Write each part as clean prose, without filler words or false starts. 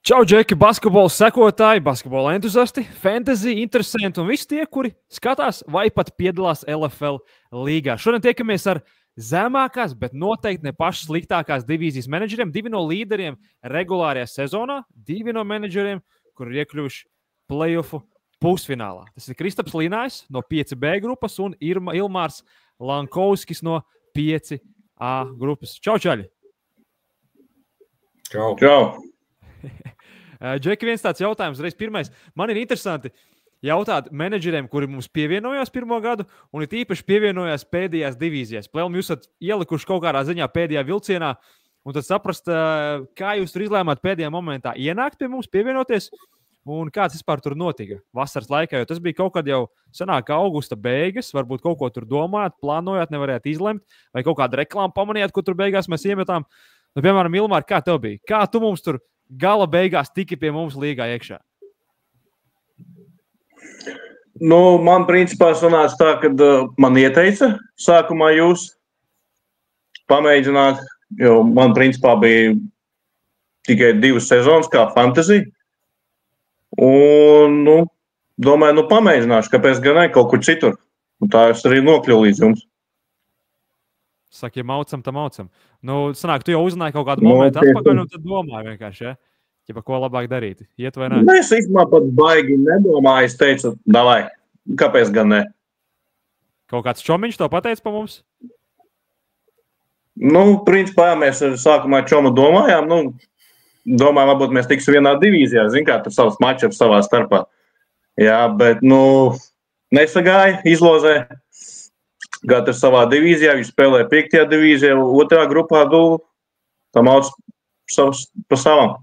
Čau, Džeki, basketbola sekotāji, basketbola entuziasti, fantasy interesanti un visi tie, kuri skatās vai pat piedalās LFL līgā. Šodien tiekamies ar zemākās, bet noteikti ne pašas sliktākās divīzijas menedžeriem. Divi no līderiem regulārajā sezonā, divi no menedžeriem, kuri ir iekļuvuši play-offu pusfinālā. Tas ir Kristaps Līnājs no 5B grupas un Ilmārs Lankovskis no 5A grupas. Čau, čaļi! Čau! Čau! Džeki, viens tāds jautājums, reiz pirmais. Man ir interesanti jautāt menedžeriem, kuri mums pievienojās pirmo gadu, un ir īpaši pievienojās pēdējās divīzijās. Plēlmi, jūs esat ielikuši kaut kādā ziņā pēdējā vilcienā, un tad saprast, kā jūs tur izlēmāt pēdējā momentā ienākt pie mums, pievienoties, un kāds vispār tur notika vasaras laikā, jo tas bija kaut kad jau sanāk augusta beigas, varbūt kaut ko tur domājāt, plānojāt, nevarējāt izlemt, vai kaut kādu reklāmu pamanījāt, ko tur beigās mēs iemetām. Nu, piemēram, Ilmār, kā tev bija? Kā tu mums tur gala beigās tiki pie mums līgā iekšā? Nu, man principā sanāca tā, ka man ieteica sākumā jūs pamēģināt, jo man principā bija tikai 2 sezonas kā fantasy. Un, domāju, pamēģināšu, kāpēc gan ne kaut kur citur. Un tā es arī nokļuvu līdz jums. Saka, ja maucam, tam maucam. Nu, sanāk, tu jau uzzināji kaut kādu momentu atpakaļ, un tad domāji vienkārši, ja? Ja ko labāk darīt? Iet vai ne? Es īstenībā pat baigi nedomāju. Es teicu, davai, kāpēc gan ne? Kaut kāds čomiņš to pateica pa mums? Nu, principā, jā, mēs sākumā čomu domājām. Domāju, varbūt mēs tiksim vienā divīzijā. Zin kā, tur savas matčups savā starpā. Jā, bet, nesagāja, izlozē. Katrs savā divīzijā, viņš spēlē 5. divīzijā, 2. grupā, tam auc pa savam.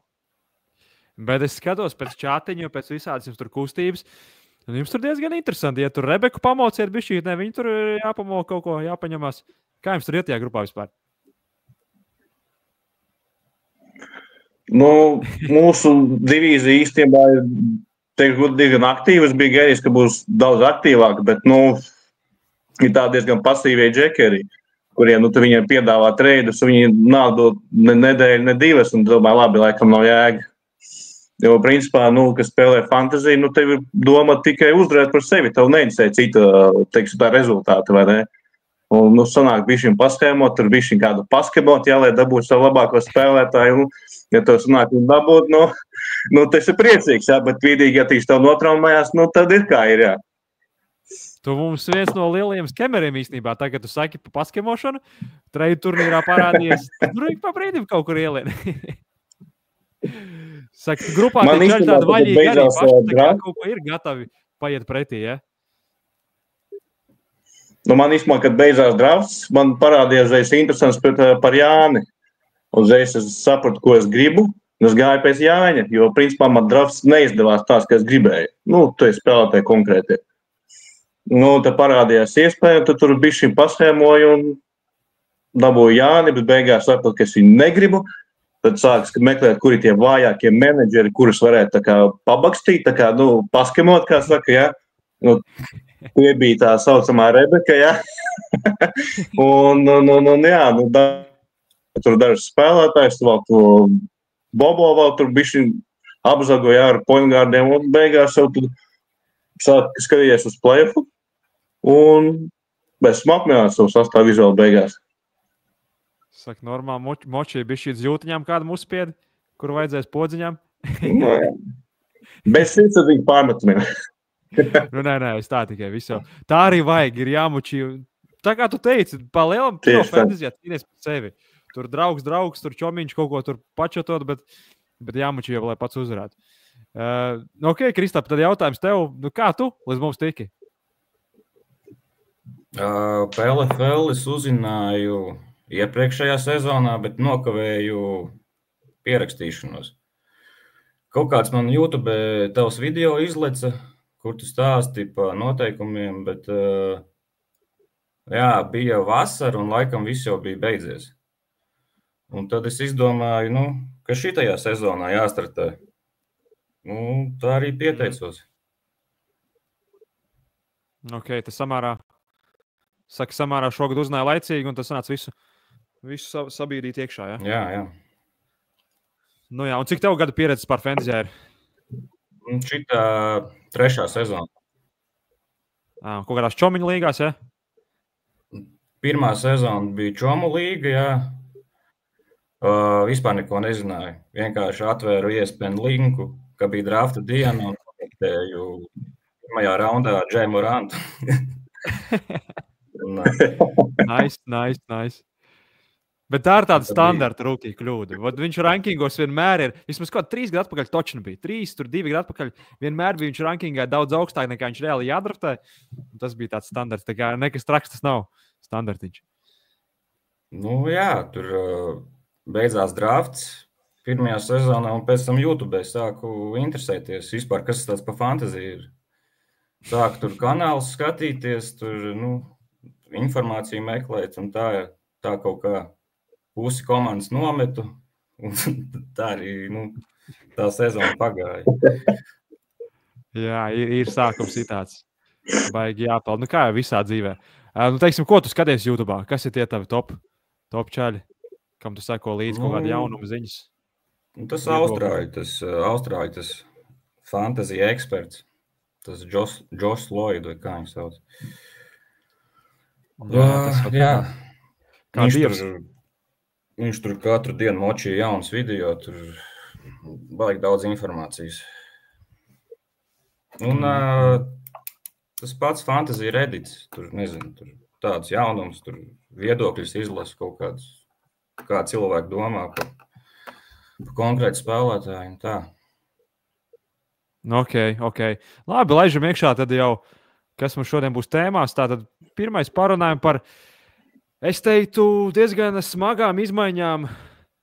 Bet es skatos pēc čātiņu, pēc visādas jums tur kustības. Un jums tur diezgan interesanti. Ja tur Rebeku pamociet bišķīt, ne, viņi tur jāpamo kaut ko, jāpaņemās. Kā jums tur iet tajā grupā vispār? Mūsu divīzija īstenībā ir diezgan aktīva. Es biju gaidījis, ka būs daudz aktīvāk, bet, ir tā diezgan pasīvie džekeri, kuriem viņiem piedāvā treidus, viņi nav dot ne nedēļu, ne 2, un domāju, labi, laikam nav jēga. Jo, principā, kas spēlē fantaziju, tev ir doma tikai uzvarēt par sevi, tev neinteresē cita, teiksim, tā rezultāta, vai ne? Un, sanāk bišķiņ paskēmot, tur bišķiņ kādu paskēmot, lai dabūtu savu labāko spēlētāju, un, ja tev sanāk dabūt, tas ir priecīgs, jā, bet vidīgi, ja tīs tev notraumējās, tad ir kā ir, jā. Tu mums viens no lielajiem skemeriem īstenībā. Tagad tu saki pa paskemošanu, treidu turnīrā parādījies. Tur pa brīdim kaut kur ielien. Saka, grupā tie čaļi tādi vaļīgi arī paši, tā kā kaut ko ir gatavi paiet pretī, ja? Man īstenībā, kad beidzās drafts, man parādījās interesants par Jāni. Uzreiz es sapratu, ko es gribu, un es gāju pēc Jāņa, jo, principā, man drafts neizdevās tās, kā es gribēju. Tu esi spēlētāji konkrēti. Tad parādījās iespēja, un tad tur bišķiņ paschēmoju un dabūju Jāni, bet beigās sapratu, ka es viņu negribu. Tad sākas meklēt, kuri tie vājākie menedžeri, kurus varētu tā kā pabakstīt, tā kā, paskemot, kā saka, jā. Tie bija tā saucamā Rebeka, jā. Tur dažs spēlētājs, vēl to Bobo vēl tur bišķiņ apzagoja ar pointgārdiem, un beigās jau tur skatījies uz play-offu, un bez apmierināts savu sastāvu izvēlu beigās. Saka, normāli močī bišķīt jūtiņām kādu uzspiedi, kuru vajadzēs podziņām. Bez sirds ar viņu pārmetumiem. Nē, es tā tikai visu. Tā arī vajag, ir jāmučī. Tā kā tu teici, pa lielam pro fantasijā cīnies par sevi. Tur draugs, tur čomiņš kaut ko tur pačotot, bet jāmučī jau, lai pats uzvarētu. Ok, Kristap, tad jautājums tev, kā tu līdz mums tiki? PLFL es uzzināju iepriekšējā sezonā, bet nokavēju pierakstīšanos. Kaut kāds man YouTube tavs video izleca, kur tu stāsti pa noteikumiem, bet bija vasara un laikam viss jau bija beidzies. Un tad es izdomāju, ka šitajā sezonā jāstartē. Tā arī pieteicos. Ok, tas samārā šogad uzzināja laicīgi, un tas sanāca visu sabīdīt iekšā, ja? Jā. Nu jā, un cik tev gadu pieredzes par fantasy ir? Šitā 3. sezona. Kaut kādās čomiņu līgās, ja? 1. sezona bija čomu līga, jā. Vispār neko nezināju. Vienkārši atvēru ESPN linku, ka bija drafta diena un komentēju 1. raundā Džēju Morantu. Nice. Bet tā ir tāda standarta rūkīga kļūda. Viņš rankingos vienmēr ir, vismaz kaut 3 gadu atpakaļ točni bija. 2 gadu atpakaļ vienmēr bija viņš rankingā daudz augstāk nekā viņš reāli jādraftē. Tas bija tāds standarts. Tā kā nekas traks tas nav standartiņš. Nu jā, tur beidzās drafts 1. sezonā un pēc tam YouTube sāku interesēties vispār, kas tāds pa fantaziju ir. Sāku tur kanālus skatīties, tur informāciju meklēt un tā kaut kā pusi komandas nometu, un tā arī tā sezona pagāja. Jā, ir sākums tāds. Baigi jāpeld. Kā jau visā dzīvē. Teiksim, ko tu skaties YouTube? Kas ir tie tavi top čaļi? Kam tu seko līdzi kaut kādu jaunumu ziņas? Tas Austrāļi, tas fantasy eksperts. Tas Josh Lloyd, vai kā viņš sauc. Jā. Viņš tur katru dienu močīja jaunas video, tur baigi daudz informācijas. Un tas pats fantasy Reddits, tur nezinu, tur tāds jaunums, tur viedokļus izlasa kaut kādus, kā cilvēki domā par konkrētu spēlētāju un tā. Ok. Labi, laižam iekšā tad jau, kas mums šodien būs tēmās. Tātad pirmais parunājam par, es teiktu, diezgan smagām izmaiņām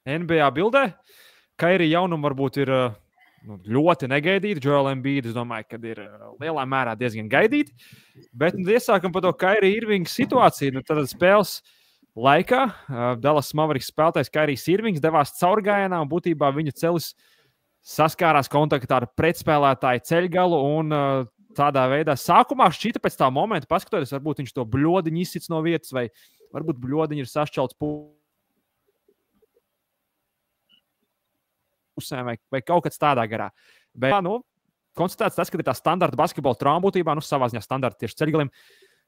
NBA bildē. Kairi jaunumi varbūt ir ļoti negaidīti. Joel Embiid, es domāju, ka ir lielā mērā diezgan gaidīti. Bet iesākam par to Kairi Irvinga situāciju. Tad spēles laikā Dallas Mavericks spēlētājs Kairijs Irvings devās caurgājienā un būtībā viņa celis saskārās kontaktā ar pretspēlētāju ceļgalu un tādā veidā sākumā šķita pēc tā momenta, paskatoties, varbūt viņš to bļodiņu izsits no vietas vai varbūt bļodiņi ir sašķelts pusēm vai kaut kas tādā garā. Bet, konstatēts tas, ka ir tā standarta basketbola trauma būtībā, savā ziņā standarta tieši ceļgalim,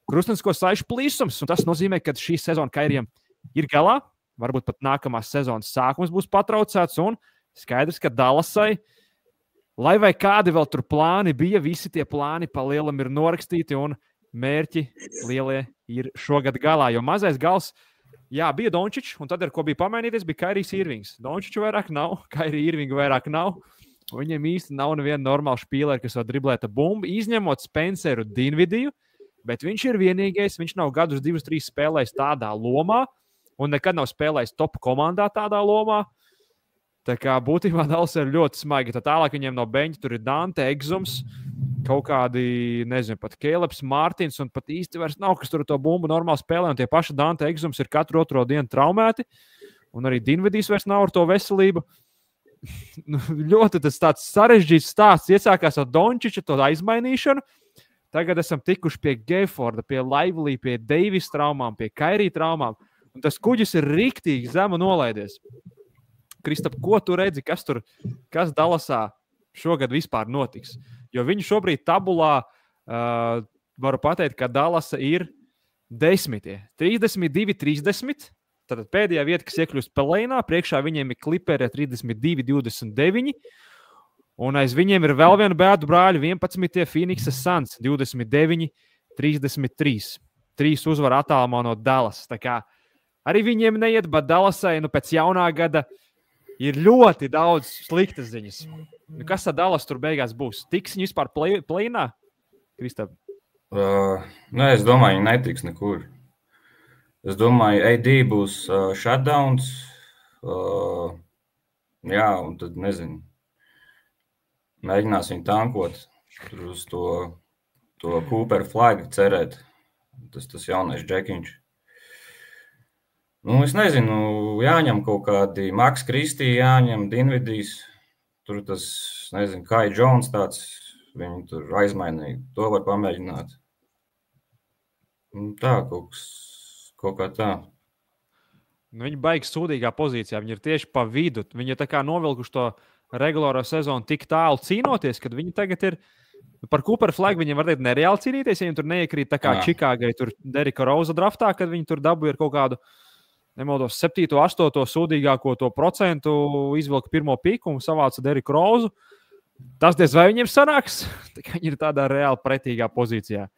krustenisko saišu plīsums, un tas nozīmē, ka šī sezona Kairijam ir galā, varbūt pat nākamās sezonas sākums būs patraucēts, un skaidrs, ka Dallasai, lai vai kādi vēl tur plāni bija, visi tie plāni pa lielam ir norakstīti, un mērķi lielie ir šogad galā, jo mazais gals, jā, bija Dončičs, un tad, ar ko bija pamainīties, bija Kairijs Irvings. Dončiču vairāk nav, Kairija Irvinga vairāk nav, un viņiem īsti nav neviena normāla špīlera, kas var driblēt bumbu, izņemot Spenceru Dinvidiju, bet viņš ir vienīgais, viņš nav gadus 2-3 spēlējis tādā lomā, un nekad nav spēlējis top komandā tādā lomā. Tā kā būtībā Dallas ir ļoti smagi. Tad tālāk viņiem no beņķa tur ir Dante Egzums, kaut kādi, nezinu, pat Kēleps Mārtins, un pat īsti vairs nav, kas tur to bumbu normāli spēlē, un tie paši Dante Egzums ir katru otro dienu traumēti, un arī Dinvidijs vairs nav ar to veselību. Ļoti tas tāds sarežģīts stāsts. Iesākās ar Dončiča to aizmainīšanu. Tagad esam tikuši pie Gayforda, pie Lively, pie Davis traumām, pie Kairija traumām. Un tas kuģis ir riktīgi zemu nolaidies. Kristap, ko tu redzi, kas Dallasā šogad vispār notiks? Jo viņi šobrīd tabulā, varu pateikt, ka Dallasa ir 10. 32-30. Tad pēdējā vieta, kas iekļūst pelēnā, priekšā viņiem ir Clipperi 32-29. Un aiz viņiem ir vēl viena bēdu brāļa, 11. Phoenixas Suns, 29-33. 3 uzvaru attālumā no Dallas. Tā kā arī viņiem neiet, bet Dallasai pēc jaunā gada ir ļoti daudz sliktas ziņas. Kas tad Dallas tur beigās būs? Tiks viņi vispār plēnā? Kristap? Es domāju, viņi netiks nekur. Es domāju, AD būs shutdowns. Jā, un tad nezinu. Mēģinās viņu tankot, tur uz to Cooper flagu cerēt. Tas jaunais džekiņš. Es nezinu, jāņem kaut kādi Maks Kristī, jāņem Dinvidijs. Tur tas, nezinu, Kai Jones tāds, viņu tur aizmainīja. To var pamēģināt. Tā, kaut kā tā. Viņi baigs sūdīgā pozīcijā. Viņi ir tieši pa vidu. Viņi ir tā kā novilkuši to regulāro sezonu tik tālu cīnoties, kad viņi tagad ir par Cooper Flagu. Viņiem var teikt nereāli cīnīties, ja viņi tur neiekrīt tā kā Čikāgai, tur Derika Roza draftā, kad viņi tur dabūja ar kaut kādu, nemaldos, 7, 8 sūdīgāko to procentu, izvilka pirmo piku un savāca Deriku Rozu. Tas diez vai viņiem sanāks. Viņi ir tādā reāli pretīgā pozīcijā.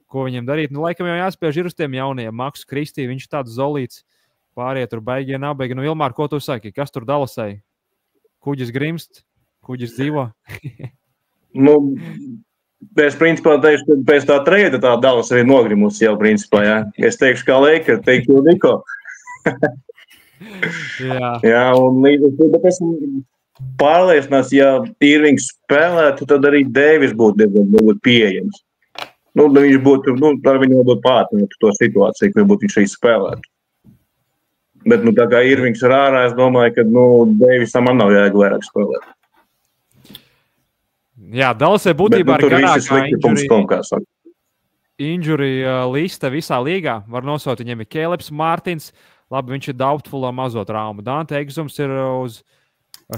Ko viņiem darīt? Nu, laikam jau jāspiež ir uz tiem jaunajiem. Maksu Kristī, viņš tāds zolīts. Pārējie tur baigie, nabaigi. Nu, Ilmār, ko tu saki? Kas tur Dalasai? Kuģis grimst? Kuģis dzīvo? Nu, es principā teikšu, ka pēc tā treida tā Dallas arī nogrimusi jau principā, jā. Es teikšu, kā Leika, teikšu Niko. Jā, un līdz ar to, bet esmu pārliecināts, ja Irvings spēlētu, tad arī Deivis būtu diezgan pieejams. Nu, viņš būtu, ar viņu būtu pārtināt to situāciju, ka būtu viņš arī spēlētu. Bet, tā kā Irvings ir ārā, es domāju, ka, Deivisam man nav jāieg vairāk spēlēt. Jā, Dallasai būtībā ir garākā injury lista visā līgā. Var nosaukt, viņiem ir Kēleps Mārtins, labi, viņš ir doubtful mazo traumu. Dante Egzums ir uz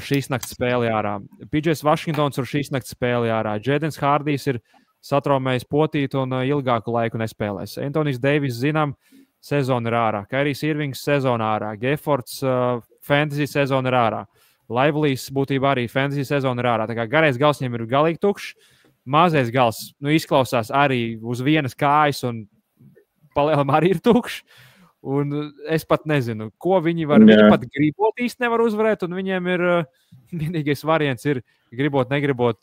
šīs nakts spēli ārā. PJs Vašingtons ir šīs nakts spēli ārā. Jēdens Hārdijs ir satraumējis potītu un ilgāku laiku nespēlēs. Antonijs Deivis, zinām, sezona ir ārā. Kairijs Irvings sezona ārā. Gefords fantasy sezona ir ārā. Laivlīs būtībā arī fantasy sezona ir ārā. Tā kā garais gals viņam ir galīgi tukšs. Mazais gals izklausās arī uz vienas kājas un palielam arī ir tukšs. Un es pat nezinu, ko viņi var. Viņi pat gribot īsti nevar uzvarēt, un viņiem ir vienīgais variants ir gribot, negribot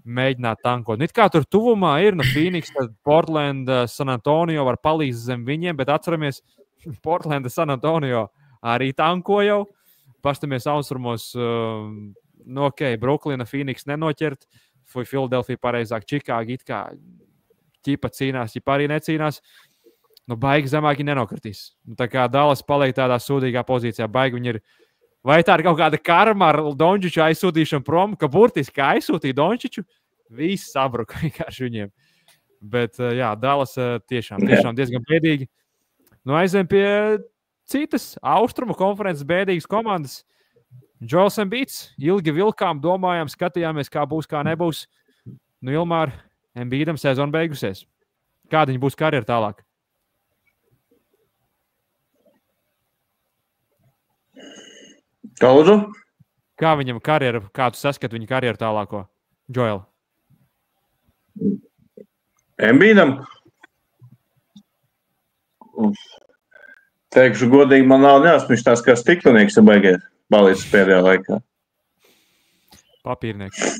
mēģināt tankot. It kā tur tuvumā ir, Phoenix, Portland, San Antonio var palīdz zem viņiem, bet atceramies, Portland, San Antonio arī tanko jau. Pastamies austrumos, Brooklyna, Phoenix nenoķert, Philadelphia pareizāk, Čikāga it kā ķipa cīnās, ķipa arī necīnās. Baigi zemāki nenokritīs. Tā kā Dallas paliek tādā sūdīgā pozīcijā, baigi viņi ir. Vai tā ir kaut kāda karma ar Dončiču aizsūtīšanu prom, ka burtiski aizsūtīja Dončiču, viss sabruka vienkārši viņiem. Bet, jā, Dallas tiešām diezgan bēdīgi. Aizvien pie citas austrumu konferences bēdīgas komandas. Joels Embiids, ilgi vilkām, domājām, skatījāmies, kā būs, kā nebūs. Ilmār, Embiidam sezona beigusies. Kāda viņa būs karjera tālāk? Lūdzu? Kā viņam karjera, kā tu saskati viņa karjeru tālāko? Joel? Embiidam? Teikšu godīgi, man nav neesmu, viņš tās kā stiklinieks ir baigies balīts pēdējā laikā. Papīrnieks.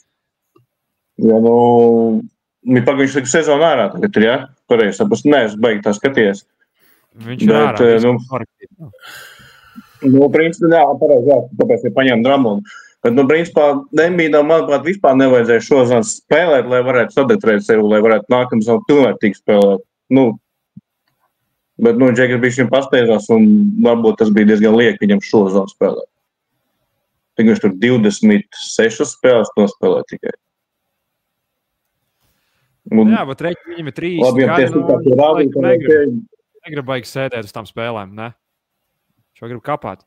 Jā, viņš ir sezona ārā tagad ir, jā? Pareizi, saprast, nē, es baigi tā skaties. Viņš ir ārā. Principā, jā, pareizi, jā, tāpēc ir paņēma Dramonu. Bet, principā, Embiidam, manuprāt, vispār nevajadzēja šodien spēlēt, lai varētu sadetrēt sevi, lai varētu nākamā savu pilnvērtīgi spēlēt. Bet, Džekers bija šim pasteidzās, un varbūt tas bija diezgan lieki viņam šo zonu spēlēt. Tik viņš tur 26 spēles nospēlē tikai. Jā, bet reķi viņam ir 3. Labi, negrib baigi sēdēt uz tām spēlēm, ne? Šo grib kapāt.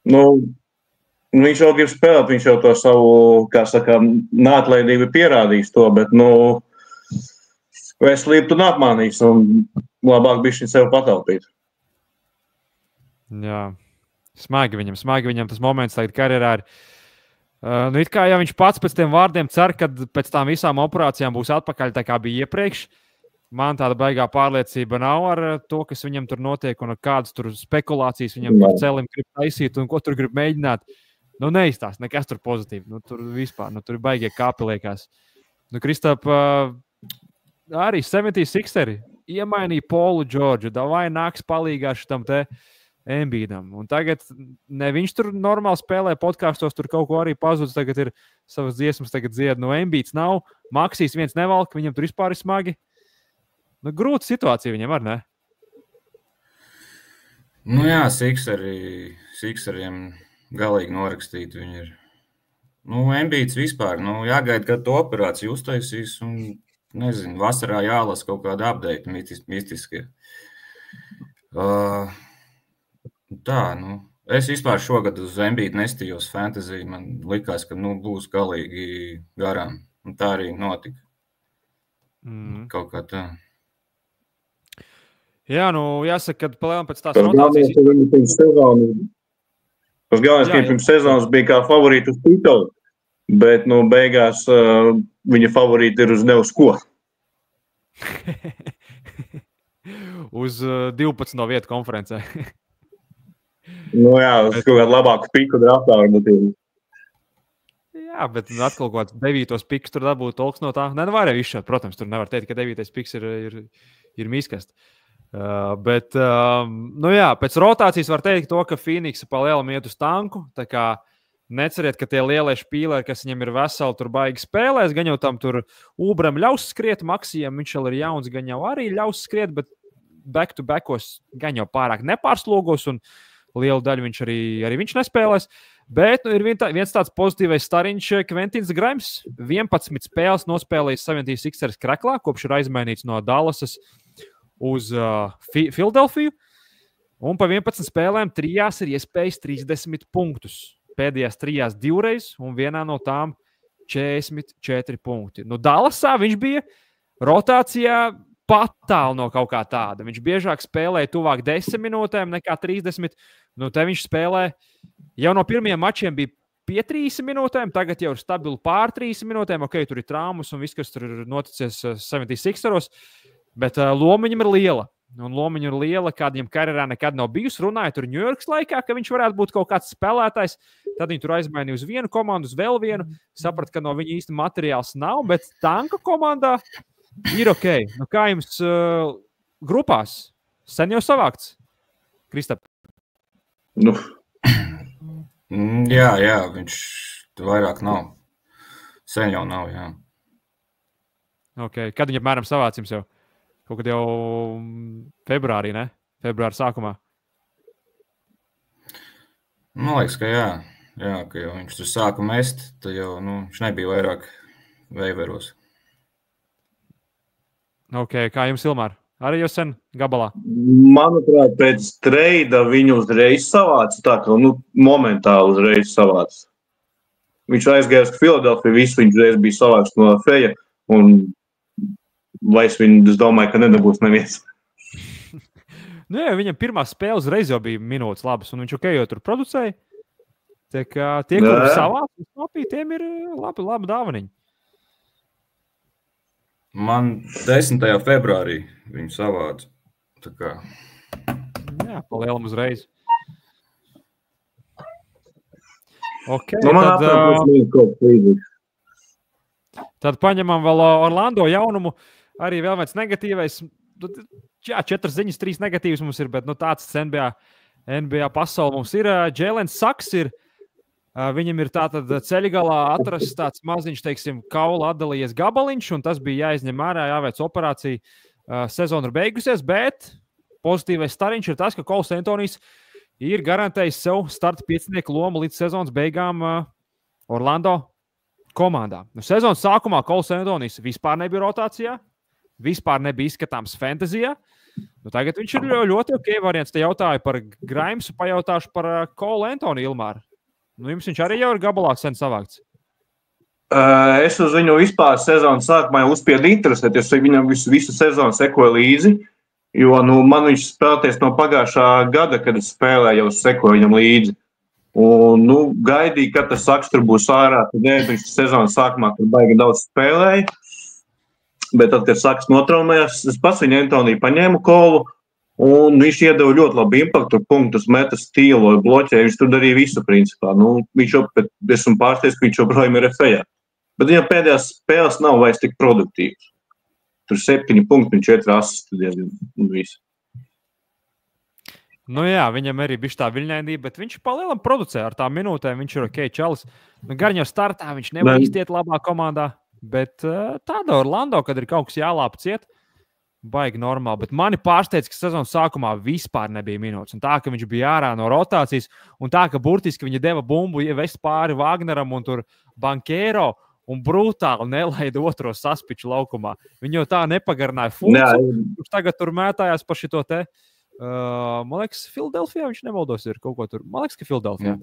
Viņš jau grib spēlēt, viņš jau to savu, kā saka, neatlaidību pierādījis to, bet, veselību tu neapmānīs, un labāk bišķiņ sev pataupīt. Jā, smagi viņam tas moments tagad karjerā ir. It kā jau viņš pats pēc tiem vārdiem cer, kad pēc tām visām operācijām būs atpakaļ tā kā bija iepriekš. Man tāda baigā pārliecība nav ar to, kas viņam tur notiek un kādas tur spekulācijas viņam par celim grib taisīt un ko tur grib mēģināt. Neizstāst, nekas tur pozitīvi. Tur vispār, tur ir baigie kāpi liekas. Kristap, arī 76eri iemainīja Paulu Džordžu, vai nāks palīgā šitam te Embiidam. Un tagad ne viņš tur normāli spēlē podkāstos, tur kaut ko arī pazudis, tagad ir savas dziesmas, tagad dzied, Embiids nav, Maksīs viens nevalk, viņam tur vispār ir smagi. Grūta situācija viņam ar, ne? Jā, Sixeriem galīgi norakstīti viņi ir. Embiids vispār, jāgaida, kad to operāciju uztaisīs un nezinu, vasarā jālas kaut kāda update mistiskie. Tā, es vispār šogad uz Embiidu nestījos fantasy. Man likās, ka būs galīgi garām. Un tā arī notika. Kaut kā tā. Jā, jāsaka, ka palēnām pēc tās rotācijas... Tas galvenais, ka pirms sezonas bija kā favorīti uz titulu, bet, beigās viņa favorīti ir uz ko. Uz 12 no vietu konferencē. Jā, uz kaut kādu labāku piku draftā varbūt ir. Jā, bet atkal kaut kāds 9. piks tur dabūt tolks no tā. Nevar izšķirt, protams, tur nevar teikt, ka 9. piks ir miskast. Bet, jā, pēc rotācijas var teikt to, ka Phoenix pa lielam iet uz tanku. Tā kā neceriet, ka tie lielie špīleri, kas viņam ir veseli, tur baigi spēlēs. Gan jau tam tur Ubram ļaus skriet, Maksijam viņš vēl ir jauns, gan jau arī ļaus skriet, bet back-to-backos gan jau pārāk nepārslogos un lielu daļu viņš arī viņš nespēlēs. Bet ir viens tāds pozitīvais stariņš, Kventins Graims. 11 spēles nospēlējis 76ers kreklā, kopš ir aizmainīts no Dallasas uz Filadelfiju. Un pa 11 spēlēm 3 ir iespējis 30 punktus. Pēdējās 3 divreiz, un vienā no tām 44 punkti. Dallasā viņš bija rotācijā pat tālu no kaut kā tāda. Viņš biežāk spēlēja tuvāk 10 minūtēm nekā 30. Te viņš spēlē jau no pirmajiem mačiem bija pie 3 minūtēm, tagad jau ir stabili pār 3 minūtēm. Ok, tur ir traumas un viss, kas tur ir noticies 76eros, bet loma viņam ir liela. Un loma viņam ir liela, kāda viņam karjerā nekad nav bijusi. Runāja tur Ņujorkas laikā, ka viņš varētu būt kaut kāds spēlētājs. Tad viņi tur aizmainīja uz vienu komandu, uz vēl vienu. Saprat, ka no viņa īsti materiāls nav, bet tanka komandā ir ok. Kā jums grupās? Sen jau savākts? Kristap? Jā, viņš vairāk nav. Sen jau nav, jā. Ok, kad viņi apmēram savāc jums jau? Kaut kad jau februārī, ne? Februāra sākumā. Man liekas, ka jā. Jā, ka jau viņš tur sāka mest, tad jau viņš nebija vairāk veiveros. Ok, kā jums, Ilmār? Arī jau sen gabalā? Manuprāt, pēc treida viņu uzreiz savāca, tā ka momentāli uzreiz savāca. Viņš aizgāja uz Filadelfiju, visu viņš uzreiz bija savāks no Feja, un vairs es domāju, ka nedabūs neviens. Jā, viņam pirmā spēle uzreiz jau bija minūtes labas, un viņš ok, jau tur producēja. Tie, kuri savāca, tiem ir labi dāvaniņi. Man 10. februārī viņu savāca. Tā kā. Jā, pa lielam uzreiz. Ok, tad paņemam vēl Orlando jaunumu. Arī vēl viens negatīvais. Jā, 4 ziņas, 3 negatīvas mums ir, bet tāds NBA pasaule mums ir. Jēlens Saks ir. Viņam ir tātad ceļa galā atrasts tāds maziņš, teiksim, kaula atdalījies gabaliņš, un tas bija jāizņem ārā, jāveic operācija. Sezona ir beigusies, bet pozitīvais stariņš ir tas, ka Kols Antonijs ir garantējis sev starta 5. lomu līdz sezonas beigām Orlando komandā. Sezonas sākumā Kols Antonijs vispār nebija rotācijā, vispār nebija izskatāms fantasijā. Tagad viņš ir ļoti ok variants. Te jautāju par Graimsu, pajautāšu par Kolu Antoniju Ilmāru. Jums viņš arī jau ir gabalā sen savākts? Es uz viņu vispār sezonas sākumā uzspiedu interesēties, jo viņam visu sezonu sekoja līdzi, jo man viņš spēlēties no pagājušā gada, kad es spēlēju, jau sekoju viņam līdzi. Un gaidīju, ka tas Saks tur būs ārā, tad viņš sezonas sākumā tur baigi daudz spēlēja, bet tad, kad Saks notraumējās, es pats viņu Antoniju paņēmu Kolu, un viņš iedeva ļoti labu impaktu, punktus, metas, stīloja, bloķēja. Viņš tur darīja visu, principā. Esmu pārsteigts, ka viņš joprojām ir FA. Bet viņam pēdējās spēles nav vairs tik produktīvas. Tur 7 punkti un 4 asisti un visu. Jā, viņam arī bija tā viļņainība, bet viņš palielam producē ar tām minūtēm. Viņš ir ok, čalis. Gan jau startā viņš nevar iztiet labā komandā, bet tāda Orlando, kad ir kaut kas jālāpa ciet, baigi normāli, bet mani pārsteidz, ka sezonas sākumā vispār nebija minūtes. Un tā, ka viņš bija ārā no rotācijas, un tā, ka burtiski viņa deva bumbu ievest pāri Vagneram un tur Bankero, un brutāli nelaida otro saspiču laukumā. Viņa jau tā nepagarināja funkciju. Viņš tagad tur mētājās pa šito te Man liekas, Filadelfijā viņš nemaldos ir kaut ko tur. Man liekas, ka Filadelfijā.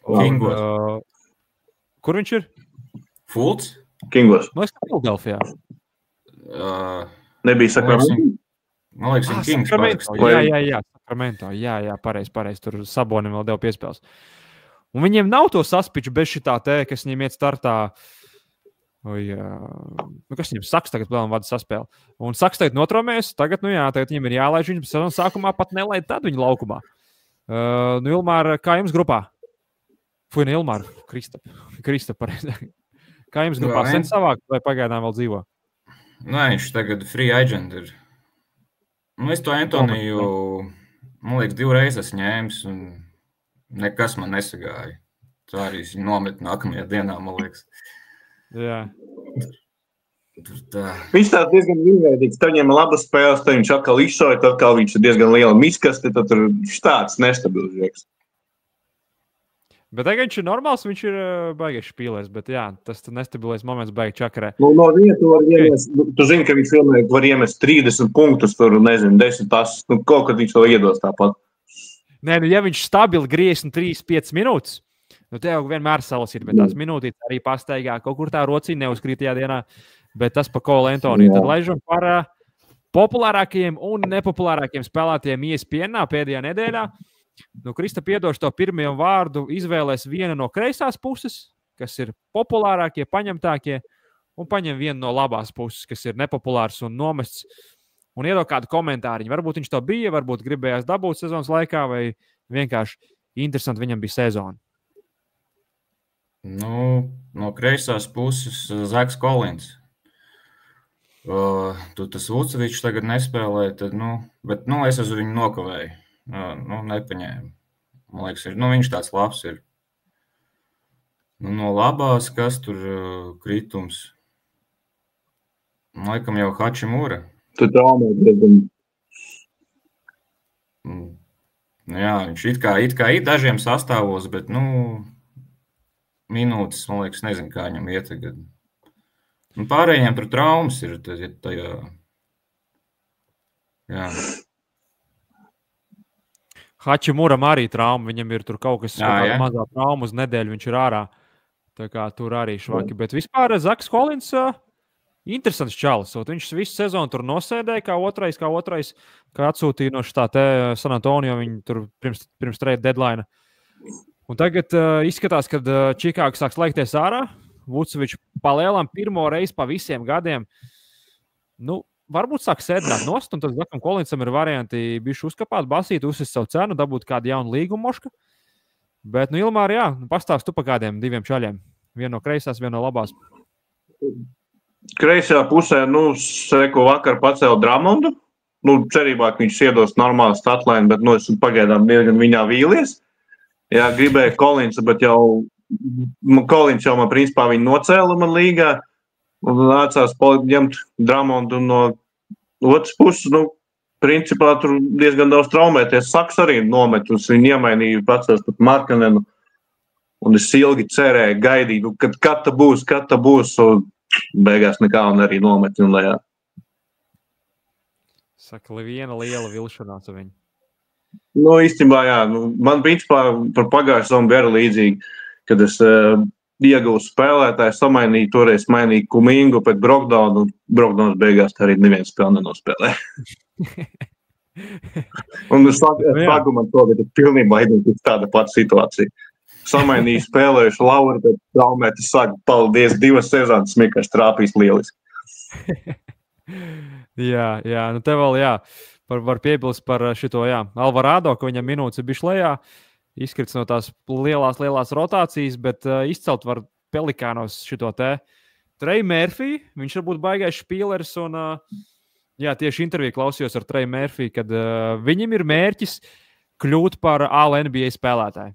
Kingos. Kur viņš ir? Fults? Kingos. Man liekas, ka Filadelfijā. Nebija Sakramento? Man liekas, viņa Kings Sakramento. Jā, Sakramento. Jā, pareizi. Tur Sabonim vēl deva piespēles. Un viņiem nav to saspiču bez šitā kas viņiem iet startā. Kas viņam Saks tagad vēl vada saspēli? Un Saks tagad notraumējas, tagad viņam ir jālaiž viņam sezonas sākumā pat nelaid tad viņa laukumā. Ilmār, kā jums grupā? Ne Ilmār, Krista pareizi. Kā jums grupā? Sen savāk vai pagaidām vēl dzīvo? Nē, viņš tagad free agent ir. Es to Antoniju, man liekas, 2 reizes ņēmis un nekas man nesagāja. Tā arī viņš nomet nākamajā dienā, man liekas. Jā. Viņš tāds diezgan vienveidīgs. Tad viņam ir labas spēles, tad viņš atkal izšauja, tad atkal viņš ir diezgan liela miskaste, tad tur viņš tāds nestabils žeks. Bet tagad viņš ir normāls, viņš ir baigais špīlēs, bet jā, tas nestabilais moments baigi čakarē. No vietu var iemest, tu zini, ka viņš vienmēr var iemest 30 punktus, tur, nezinu, 10 tas, kaut kad viņš to iedos tāpat. Nē, ja viņš stabili griez 3-5 minūtes, tev vienmēr salasīt, bet tās minūtītes arī pastaigā. Kaut kur tā rociņa neuzkrīt tajā dienā, bet tas pa Cole Antoniju. Tad laižam par populārākajiem un nepopulārākajiem spēlētājiem ESPN pēdējā nedēļā. Krista piedošu to pirmajam vārdu izvēlēs viena no kreisās puses, kas ir populārākie, paņemtākie, un paņem vienu no labās puses, kas ir nepopulārs un nomests. Un iedod kādu komentāriņu. Varbūt viņš to bija, varbūt gribējās dabūt sezonas laikā, vai vienkārši interesanti viņam bija sezona. No kreisās puses Zaks Kolins. Tu tas Vucevičs tagad nespēlē, tad, bet es uz viņu nokavēju. Nepaņēmu. Man liekas, viņš tāds labs ir. No labās, kas tur kritums? Laikam jau Hachimura. Tu traumē diezgan. Jā, viņš it kā ir dažiem sastāvos, bet, minūtes, man liekas, nezinu, kā viņam iet tagad. Pārējiem tur traumas ir tajā. Jā. Hachimuram arī trauma, viņam ir tur kaut kas mazā trauma uz nedēļu, viņš ir ārā. Tā kā tur arī švaki. Bet vispār Zaks Kolins interesants čalis. Viņš visu sezonu tur nosēdēja kā otrais, kā atsūtīja no šitā San Antonio viņu tur pirms trade deadline. Un tagad izskatās, ka Čikāga sāks laikties ārā. Vucevičs palēlām pirmo reizi pa visiem gadiem. Varbūt sāk sēdināt nost, un tad Zakam Kolinsam ir varianti bišķi uzkapāt, basīt, uzsist savu cenu, dabūt kādu jaunu līgumu moška. Bet, Ilmār, pastāst tu pa kādiem 2 čaļiem. Vienu no kreisās, vienu no labās. Kreisajā pusē, Seko vakar pacēla Dramondu. Cerībā, ka viņš iedos normālu statlaini, bet, esmu pagaidām diezgan viņā vīlies. Jā, gribēju Kolinsu, bet Kolins jau man principā viņu nocēla man līgā. Un nācās ņemt Dramondu no otras puses. Principā tur diezgan daudz traumēties. Saks arī nometus, viņi iemainīja pacēs pat Markanenu. Un es ilgi cerēju, gaidīju, kad tā būs. Un beigās nekā un arī nomet un lejā. Saka, viena liela vilšanās viņu. Īstenībā, jā. Man principā par pagājušo sezonu bija līdzīgi, kad es ieguvu spēlētāju, samainīju, toreiz mainīju Kumingu pēc Brogdonu, un Brogdons beigās arī neviens spēle nenospēlē. Un es saku man to, ka pilnībā identiski tāda pati situācija. Samainīju spēlējuši Lauru, bet traumēt, es saku, paldies, 2 sezonas smiekārši trāpīs lieliski. Jā, te vēl, var piebilst par šito, Alvarado, ka viņam minūtes ir bišķi lejā. Izkrits no tās lielās rotācijas, bet izcelt var Pelikānos šito Trey Murphy. Viņš varbūt baigais špīlers un tieši interviju klausījos ar Trey Murphy, kad viņam ir mērķis kļūt par All-NBA spēlētāju.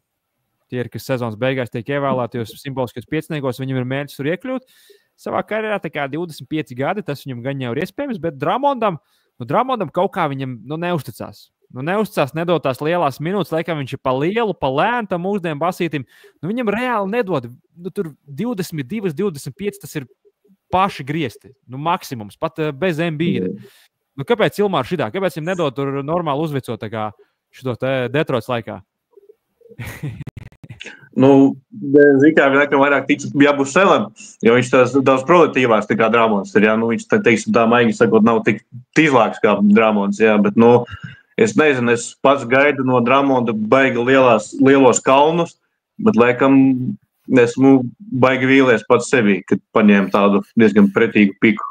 Tie ir, kas sezonas beigās tiek ievēlēti, jo simboliskos pieciniekos viņam ir mērķis tur iekļūt. Savā karjerā tā kā 25 gadi, tas viņam gan jau ir iespējams, bet Dramondam kaut kā viņam neusticās. Neuzticās, nedod tās lielās minūtes, laikam viņš ir pa lielu, pa lēntam mūsdienu basītim. Viņam reāli nedod. Tur 22, 25, tas ir paši griezti. Maksimums, pat bez Embiida. Nu, kāpēc Ilmār šitā? Kāpēc viņam nedod tur normāli uzvicot tā kā šito te Detroits laikā? Zikā vienkārši vairāk tic jābūt Selam, jo viņš tās daudz produktīvās tā kā Dramons ir, jā. Viņš, teiksim, tā maigi sakot, nav tik tīzlāks kā Dramons, jā, bet, es nezinu, es pats gaidu no Dramonda baigi lielos kalnus, bet, laikam, esmu baigi vīlies pats sevī, kad paņēmu tādu diezgan pretīgu piku.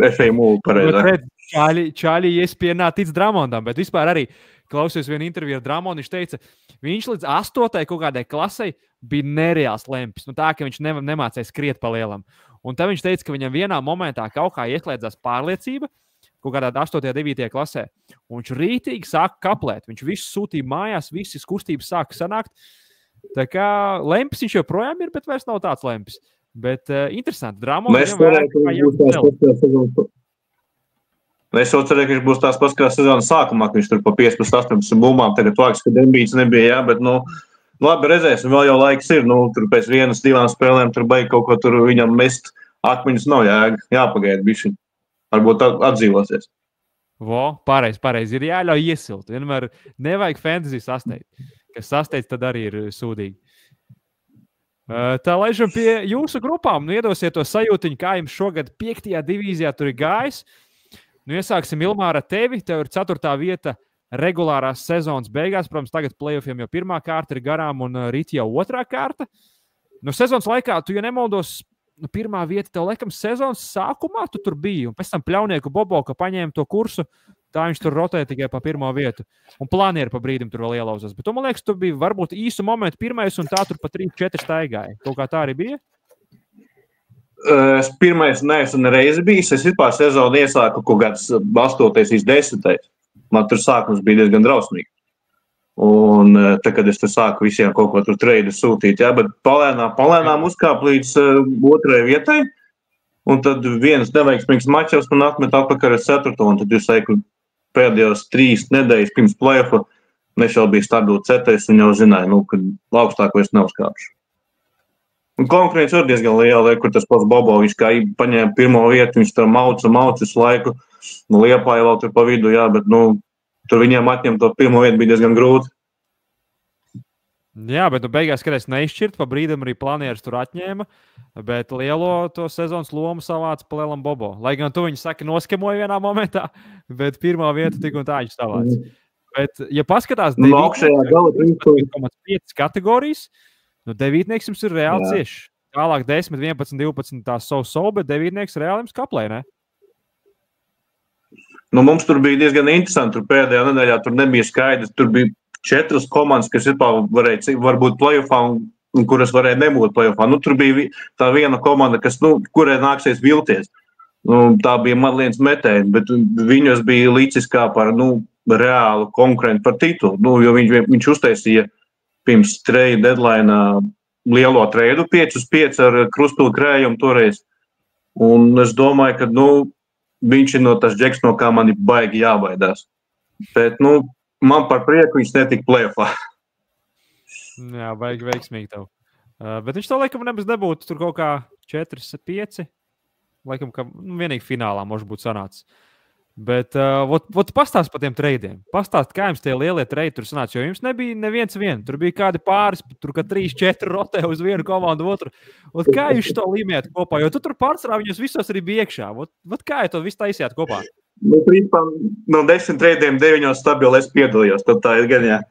FMU pareizāk. Čāļi iespienā tic Dramondam, bet vispār arī klausījos vienu interviju ar Dramondu, viņš teica, viņš līdz 8. kaut kādai klasei bija nereāls lempis. Tā, ka viņš nemācēja skriet pa lielam. Un tad viņš teica, ka viņam vienā momentā kaut kā ieslēdzās pārliecība, kaut kādā 8. 9. klasē. Un viņš rītīgi sāka kaplēt. Viņš visu sūtīja mājās, visas kustības sāka sanākt. Tā kā lempis viņš joprojām ir, bet vairs nav tāds lempis. Bet interesanti, Dramonds Es cerēju, ka viņš būs tās pats kā sezonas sākumā, ka viņš tur pa 15-18 bumbām tagad vāks, kad Embiids nebija, jā, bet, labi, redzēsim, vēl jau laiks ir, tur pēc 1-2 spēlēm tur baigi kaut ko tur viņam mest akmeņus nav jāpagaida bišķi. Varbūt atdzīvosies. Pareizi, ir jāļauj iesilt. Vienmēr nevajag fantasy sasteigt. Kas sasteidz, tad arī ir sūdīgi. Tā laižam pie jūsu grupām. Iedosiet to sajūtiņu, kā jums šogad 5. divīzijā tur ir gājis. Iesāksim Ilmāra tevi. Tev ir 4. vieta regulārās sezonas beigās. Protams, tagad playoffiem jau 1. kārta ir garām un rīt jau 2. kārta. Sezonas laikā, tu, ja nemaldos, 1. vieta tev laikam sezonas sākumā tu tur biji. Un pēc tam Pļaunieku Bobo, ka paņēma to kursu, tā viņš tur rotēja tikai pa 1. vietu. Un plānieri pa brīdim tur vēl ielauzās. Bet tu, man liekas, tu biji varbūt īsu momentu 1. un tā tur pa 3-4 staigāja. Kaut kā tā arī bija? Es 1. neesmu nereizi bijis. Es vispār sezonu iesāku kaut kāds 8. līdz 10. Man tur sākums bija diezgan drausmīgi. Un tad, kad es tur sāku visiem kaut ko tur treidu sūtīt, jā, bet palēnām uzkāp līdz 2. vietai. Un tad viens neveiksmīgs mačs man atmet atpakaļ ar 4. Un tad jūs teiku, pēdējos 3 nedēļas pirms play-offa nešaubīgi stabili 4. un jau zināju, ka augstāko es neuzkāpšu. Un konkurence ir diezgan liela, kur tas pats Bobo, viņš kā paņēma 1. vietu, viņš tur mauca visu laiku, Liepāja vēl tur pa vidu, jā, bet, tur viņiem atņemt to 1. vietu bija diezgan grūti. Jā, bet beigās, kad es neizšķirt, pa brīdim arī planieris tur atņēma, bet lielo to sezonas lomu savāca pa lielam Bobo. Lai gan tu viņu saka, noskemoja vienā momentā, bet 1. vietu tik un tā viņš savāca. Bet, ja paskatās 9,5 kategorijas, 9. jums ir reāli cieši. Tālāk 10, 11, 12 tā savu, bet 9. reāli jums kaplē, ne? Mums tur bija diezgan interesanti, tur pēdējā nedēļā tur nebija skaidrs, tur bija 4 komandas, kas varēja varbūt playoffā un kuras varēja nebūt playoffā. Tur bija tā viena komanda, kurai nāksies vilties. Tā bija Madlīnas metēji, bet viņus bija līdzis kā par reālu konkurentu par titulu. Jo viņš uztaisīja pirms trade deadline lielo treidu 5-5 ar Krustuli krējumu toreiz. Un es domāju, ka viņš ir no tas džeks, no kā man ir baigi jābaidās. Bet, man par prieku viņš netika play-offā. Jā, baigi veiksmīgi tev. Bet viņš to laikam nebūtu tur kaut kā 4-5. Laikam, ka vienīgi finālā može būt sanācis. Bet pastāst par tiem treidiem. Pastāst, kā jums tie lielie treidi tur sanāca, jo jums nebija neviens vien. Tur bija kādi pāris, tur kā 3-4 rotē uz vienu komandu otru. Kā jūs to līmējat kopā? Jo tu tur pārsvarā viņus visos arī bija iekšā. Kā jūs to visu taisījāt kopā? Principā, no 10 treidiem 9 stabili es piedalījos. Tad tā ir gan, jā.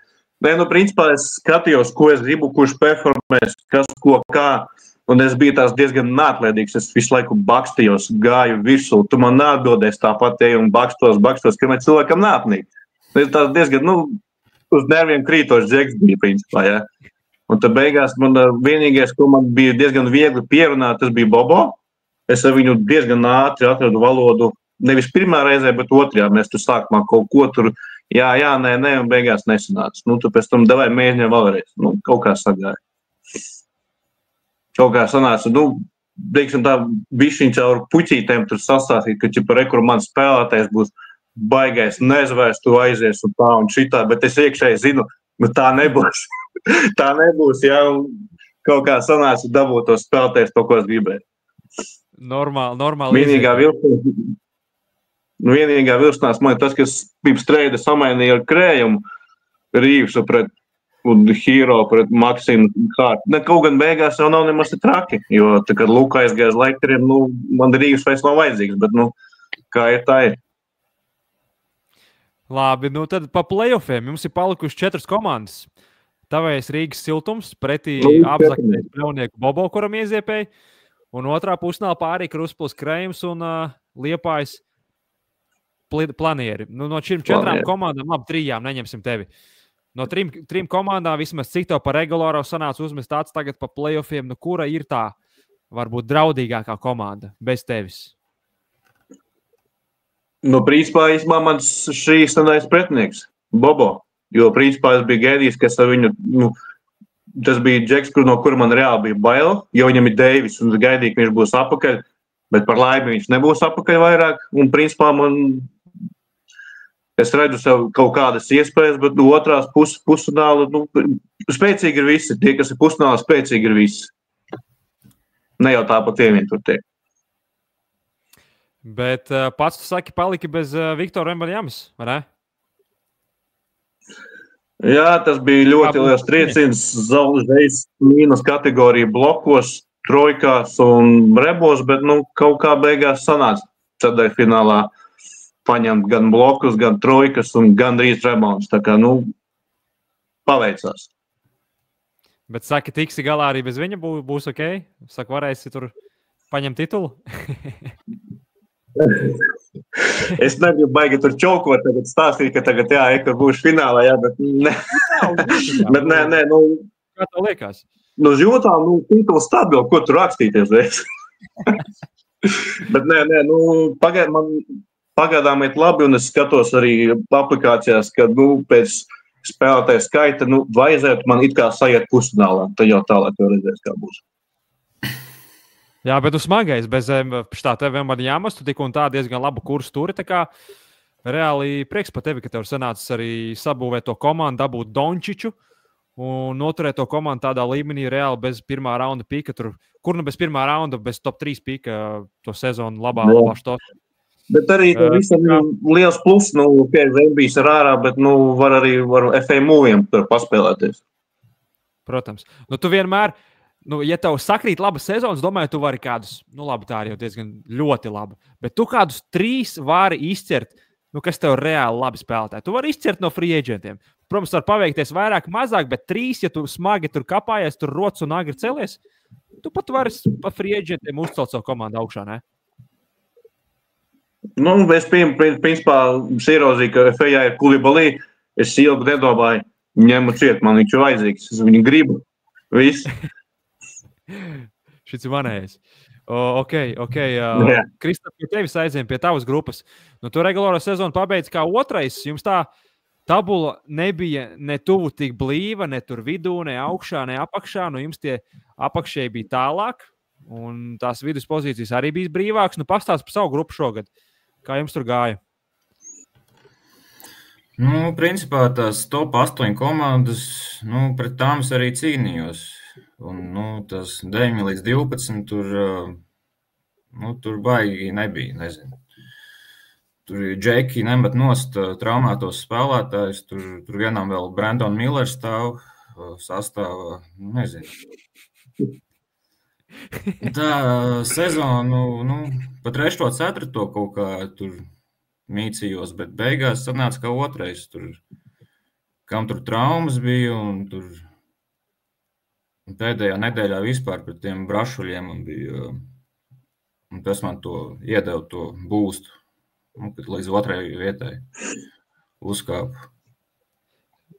Principā es skatījos, ko es gribu, kurš performēs, kas, ko, kā. Un es biju tās diezgan neatlaidīgs. Es visu laiku bakstījos, gāju virsū. Tu man neatbildēsi tāpat, ej un bakstos, kamēr cilvēkam neapnīk. Es tās diezgan, uz nerviem krītošs džeks bija, principā, jā. Un tad beigās man vienīgais, ko man bija diezgan viegli pierunāt, tas bija Bobo. Es ar viņu diezgan ātri atradu valodu. Nevis pirmā reizē, bet otrajā. Mēs tur sākumā kaut ko tur, jā, nē, un beigās nesanāca. Tu pēc tam devai mēģināja vēlreiz. Kaut kā sagāja. Kaut kā sanāca, teiksim tā, bišķiņ caur puķītēm tur sastāstīt, ka par rekur man spēlētājs būs baigais, nezvērs, tu aizies un tā un šitā, bet es iekšēji zinu, tā nebūs. Tā nebūs, jā, un kaut kā sanāca dabūt tos spēlētājs to, ko es gribēju. Normāli. Vienīgā vilciens. vienīgā vilšanās man ir tas, kas pirms treida samainīja ar krējumu Rīvsu pret Hero, pret Maksimu Hārtu. Kaut gan beigās jau nav nemaz traki, jo tā, kad Luka aizgāja uz Lakeriem, man Rīvs vairs nav vajadzīgs, bet, kā ir tā ir. Labi, tad pa playoffiem jums ir palikuši 4 komandas. Tavējais Rīgas Siltums pretī apzaktais pļaunieku Bobo, kuram ieziepēja. Un otrā pusnāla pārī Kruspils Krējums un Liepājs Planieri. No šīm 4 komandām, labi, 3 neņemsim tevi. No 3 komandām vismaz cik tev pa regulāro sanāca uzmest tāds tagad pa playoffiem, kura ir tā varbūt draudīgākā komanda bez tevis? Principā mans šīs nedēļas pretinieks Bobo. Jo, principā, es biju gaidījis, ka ar viņu, tas bija Džeks, no kura man reāli bija bail, jo viņam ir Deivis, un es gaidīju, ka viņš būs apakaļ, bet par laimi viņš nebūs apakaļ vairāk, un, principā, es redzu sev kaut kādas iespējas, bet otrās pusfināla, spēcīgi ir visi, tie, kas ir pusfināla, spēcīgi ir visi. Ne jau tāpat vien tur tiek. Bet pats tu saki, paliki bez Viktora Wembanyamas, vai ne? Jā, tas bija ļoti liels trieciens. Zaudējis mīnus kategoriju blokos, trojkās un rebos, bet kaut kā beigās sanāca ceturtfinālā paņemt gan blokus, gan trojkas un gandrīz rebons. Tā kā, paveicās. Bet saki, tiksi galā arī bez viņa būs ok? Saka, varēsi tur paņemt titulu? Es negribu baigi tur čaukot, tagad stāstīt, ka tagad Ekur būs finālā, bet ne. Bet nē. Kā tev liekas? Jūtām, tituls stabili, ko tur rakstīties reiz. Bet nē, pagaidām iet labi, un es skatos arī aplikācijās, ka, pēc spēlētāja skaita, vajadzētu man it kā sajiet pusfinālā. Tad jau tālāk jau redzēs, kā būs. Jā, bet tu smagais, bez tā tevi Wembanyamas, tu tik un tā diezgan labu kursu turi, tā kā reāli prieks par tevi, ka tev sanācis arī sabūvēt to komandu, dabūt Dončiču un noturēt to komandu tādā līmenī reāli bez pirmā raunda pika, kur bez pirmā raunda, bez top 3 pika to sezonu labā štot. Bet arī visam liels plus, Wembijs ir ārā, bet var arī FA mūviem tur paspēlēties. Protams. Tu vienmēr ja tev sakrīt laba sezonas, domāju, tu vari kādus, labi, tā arī jau diezgan ļoti labi, bet tu kādus 3 vari izcert, kas tev reāli labi spēlētāji. Tu vari izcert no free agentiem. Protams, var paveikties vairāk, mazāk, bet 3, ja tu smagi tur kapājies, tur rots un agri celies, tu pat vari pa free agentiem uzcelt savu komandu augšā, ne? Es principā ierozīju, ka FA ir Kulibalī, es ilgi nedomāju, ņemu ciet, man viņš ir vajadzīgs, es viņu gribu, viss. Šis ir manējais. Ok. Kristap, pie tevis aiziem pie tavas grupas. Tu regulāro sezonu pabeidz kā otrais. Jums tā tabula nebija ne tuvu tik blīva, ne tur vidū, ne augšā, ne apakšā. Jums tie apakšēji bija tālāk, un tās vidus pozīcijas arī bija brīvākas. Pastāst par savu grupu šogad. Kā jums tur gāja? Principā tās top 8 komandas, pret tām es arī cīnījos. Un, tas 9 līdz 12 tur baigi nebija, nezinu. Tur Džeki nemet nost traumētos spēlētājus, tur vienam vēl Brandon Miller stāv sastāvā, nezinu. Tā sezonu, pa 3. 4. kaut kā tur mīcījos, bet beigās sanāca kā otrais. Kam tur traumas bija un tur pēdējā nedēļā vispār pret tiem brašuļiem un tas man to iedeva to boostu, kad līdz 2. vietai uzkāpu.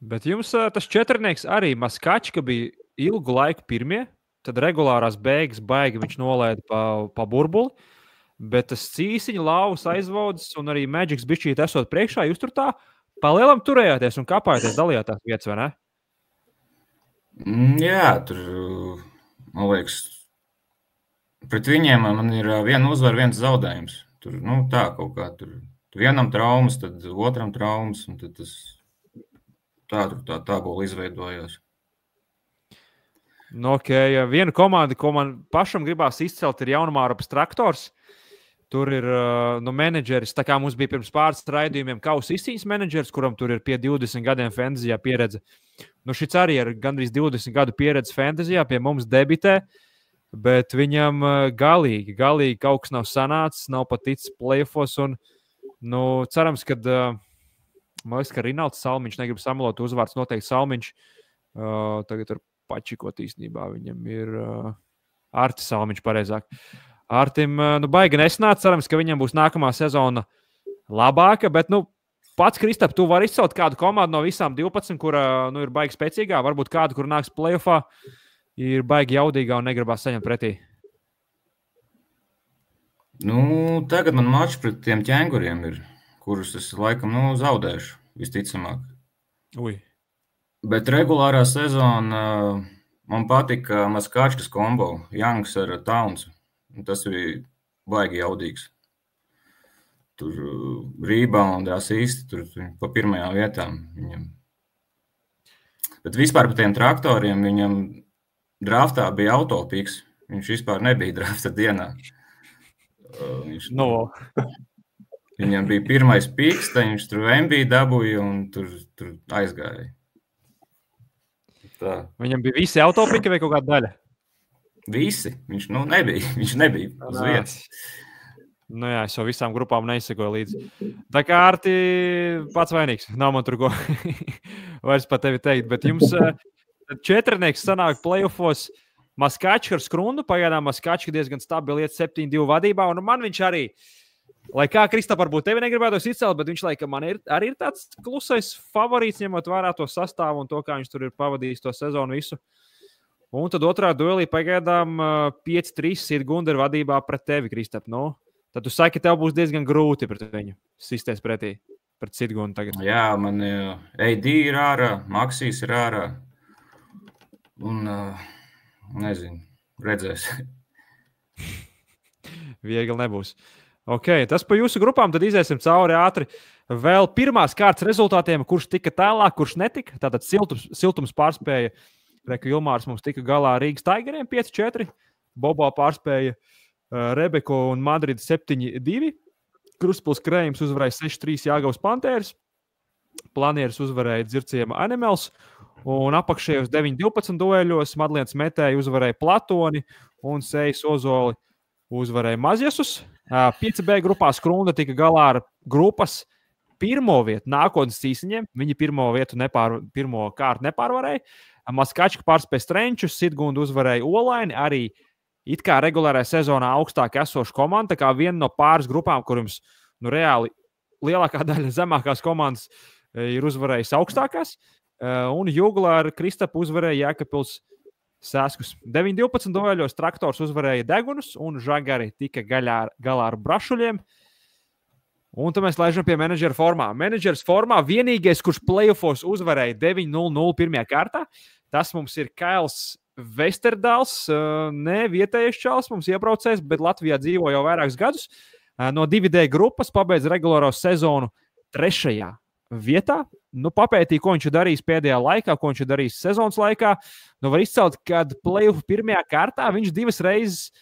Bet jums tas četrnieks arī Maskačka bija ilgu laiku pirmie, tad regulārās beigas baigi viņš nolaida pa burbuli, bet tas Cīsiņa, Lauvas, Aizvaudas un arī Magics bišķīt esot priekšā, jūs tur tā pa lielam turējāties un kapājāties dalījātās vietas, vai ne? Jā, tur, man liekas, pret viņiem man ir viena uzvara, viens zaudējums. Tur, tā kaut kā tur vienam traumas, tad otram traumas, un tad tas tā bola izveidojās. Ok, viena komanda, ko man pašam gribās izcelt, ir Jaunamārupas Traktors. Tur ir menedžeris, tā kā mums bija pirms pāris raidījumiem kausa izcīņas menedžeris, kuram tur ir pie 20 gadiem fantasijā pieredze. Šis arī ir gandrīz 20 gadu pieredze fantasijā, pie mums debitē, bet viņam galīgi kaut kas nav sanācis, nav pat ticis playoffos. Cerams, ka, man liekas, ka Rinalds Salmiņš negrib samalot uzvārds, noteikti Salmiņš. Tagad ar pačikot īstenībā viņam ir Artis Salmiņš pareizāk. Artim, baigi nesnāca, cerams, ka viņam būs nākamā sezona labāka, bet, pats, Kristap, tu vari izcelt kādu komandu no visām 12, kura, ir baigi spēcīgā, varbūt kādu, kur nāks playoffā, ir baigi jaudīgā un negribās saņemt pretī. Tagad man mačs pret tiem ķēnguriem ir, kurus es laikam, zaudēšu, visticamāk. Ui. Bet regulārā sezona man patika Maskačkas kombo, Youngs ar Townsu. Tas bija baigi jaudīgs. Tur rebound, asisti, tur pa pirmajām vietām viņam. Bet vispār pa tiem traktoriem viņam draftā bija autopiks. Viņš vispār nebija drafta dienā. Viņam bija pirmais piks, tad viņš tur MB dabūja un tur aizgāja. Tā. Viņam bija visi autopiki vai kaut kāda daļa? Visi. Viņš nebija uz vietas. Es jau visām grupām neizsekoju līdzi. Tā kā Arti pats vainīgs. Nav man tur ko vairs par tevi teikt. Bet jums četrnieks sanāk playoffos Maskačka ar Skrundu. Pagaidām Maskačka diezgan stabili iet 7-2 vadībā. Un man viņš arī, lai kā Kristap, varbūt tevi negribētos izcelt, bet viņš laikam man arī ir tāds klusais favorīts, ņemot vērā to sastāvu un to, kā viņš tur ir pavadījis to sezonu visu. Un tad otrā duelī pagaidām 5-3 Sidgunda ir vadībā pret tevi, Kristap. Tad tu saki, ka tev būs diezgan grūti pret viņu sistēs pretī, pret Sidgundu tagad. Jā, man AD ir ārā, Maksīs ir ārā. Un, nezinu, redzēs. Viegli nebūs. Ok, tas pa jūsu grupām, tad iziesim cauri ātri. Vēl pirmās kārtas rezultātiem, kurš tika tālāk, kurš netika. Tātad siltums pārspēja. Reku Ilmārs mums tika galā Rīgas Tigeriem 5-4. Bobo pārspēja Rebeku un Madridi 7-2. Krustpils Krējums uzvarēja 6-3 Jāgavas Pantērs. Planieris uzvarēja Dzirciema Animals. Un apakšējos 9-12 dueļos Madliens Metēja uzvarēja Platoni un Sejas Ozoli uzvarēja Maziesus. 5B grupā Skrunda tika galā ar grupas pirmo vietu nākotnes cīsiņiem. Viņi pirmo kārtu nepārvarēja. Maskačka pārspēja Strenčus, Sidgundu uzvarēja Olaini, arī it kā regulārajā sezonā augstāk esoša komanda, tā kā viena no pāris grupām, kur jums reāli lielākā daļa zemākās komandas ir uzvarējis augstākās. Un Jugla ar Kristapu uzvarēja Jēkabpils Sēskus. 9-12 dueļos Traktors uzvarēja Degunus un Žagari tika galā ar Brašuļiem. Un tad mēs laižam pie menedžera formā. Menedžers formā vienīgais, kurš playoffos uzvarēja 9-0-0 pirmajā kārtā, tas mums ir Kails Vesterdāls. Ne vietējais čalis mums iebraucējs, bet Latvijā dzīvo jau vairākus gadus. No 2D grupas pabeidz regulāro sezonu 3. vietā. Papētīja, ko viņš ir darījis pēdējā laikā, ko viņš ir darījis sezonas laikā. Var izcelt, kad play-off pirmajā kārtā viņš 2 reizes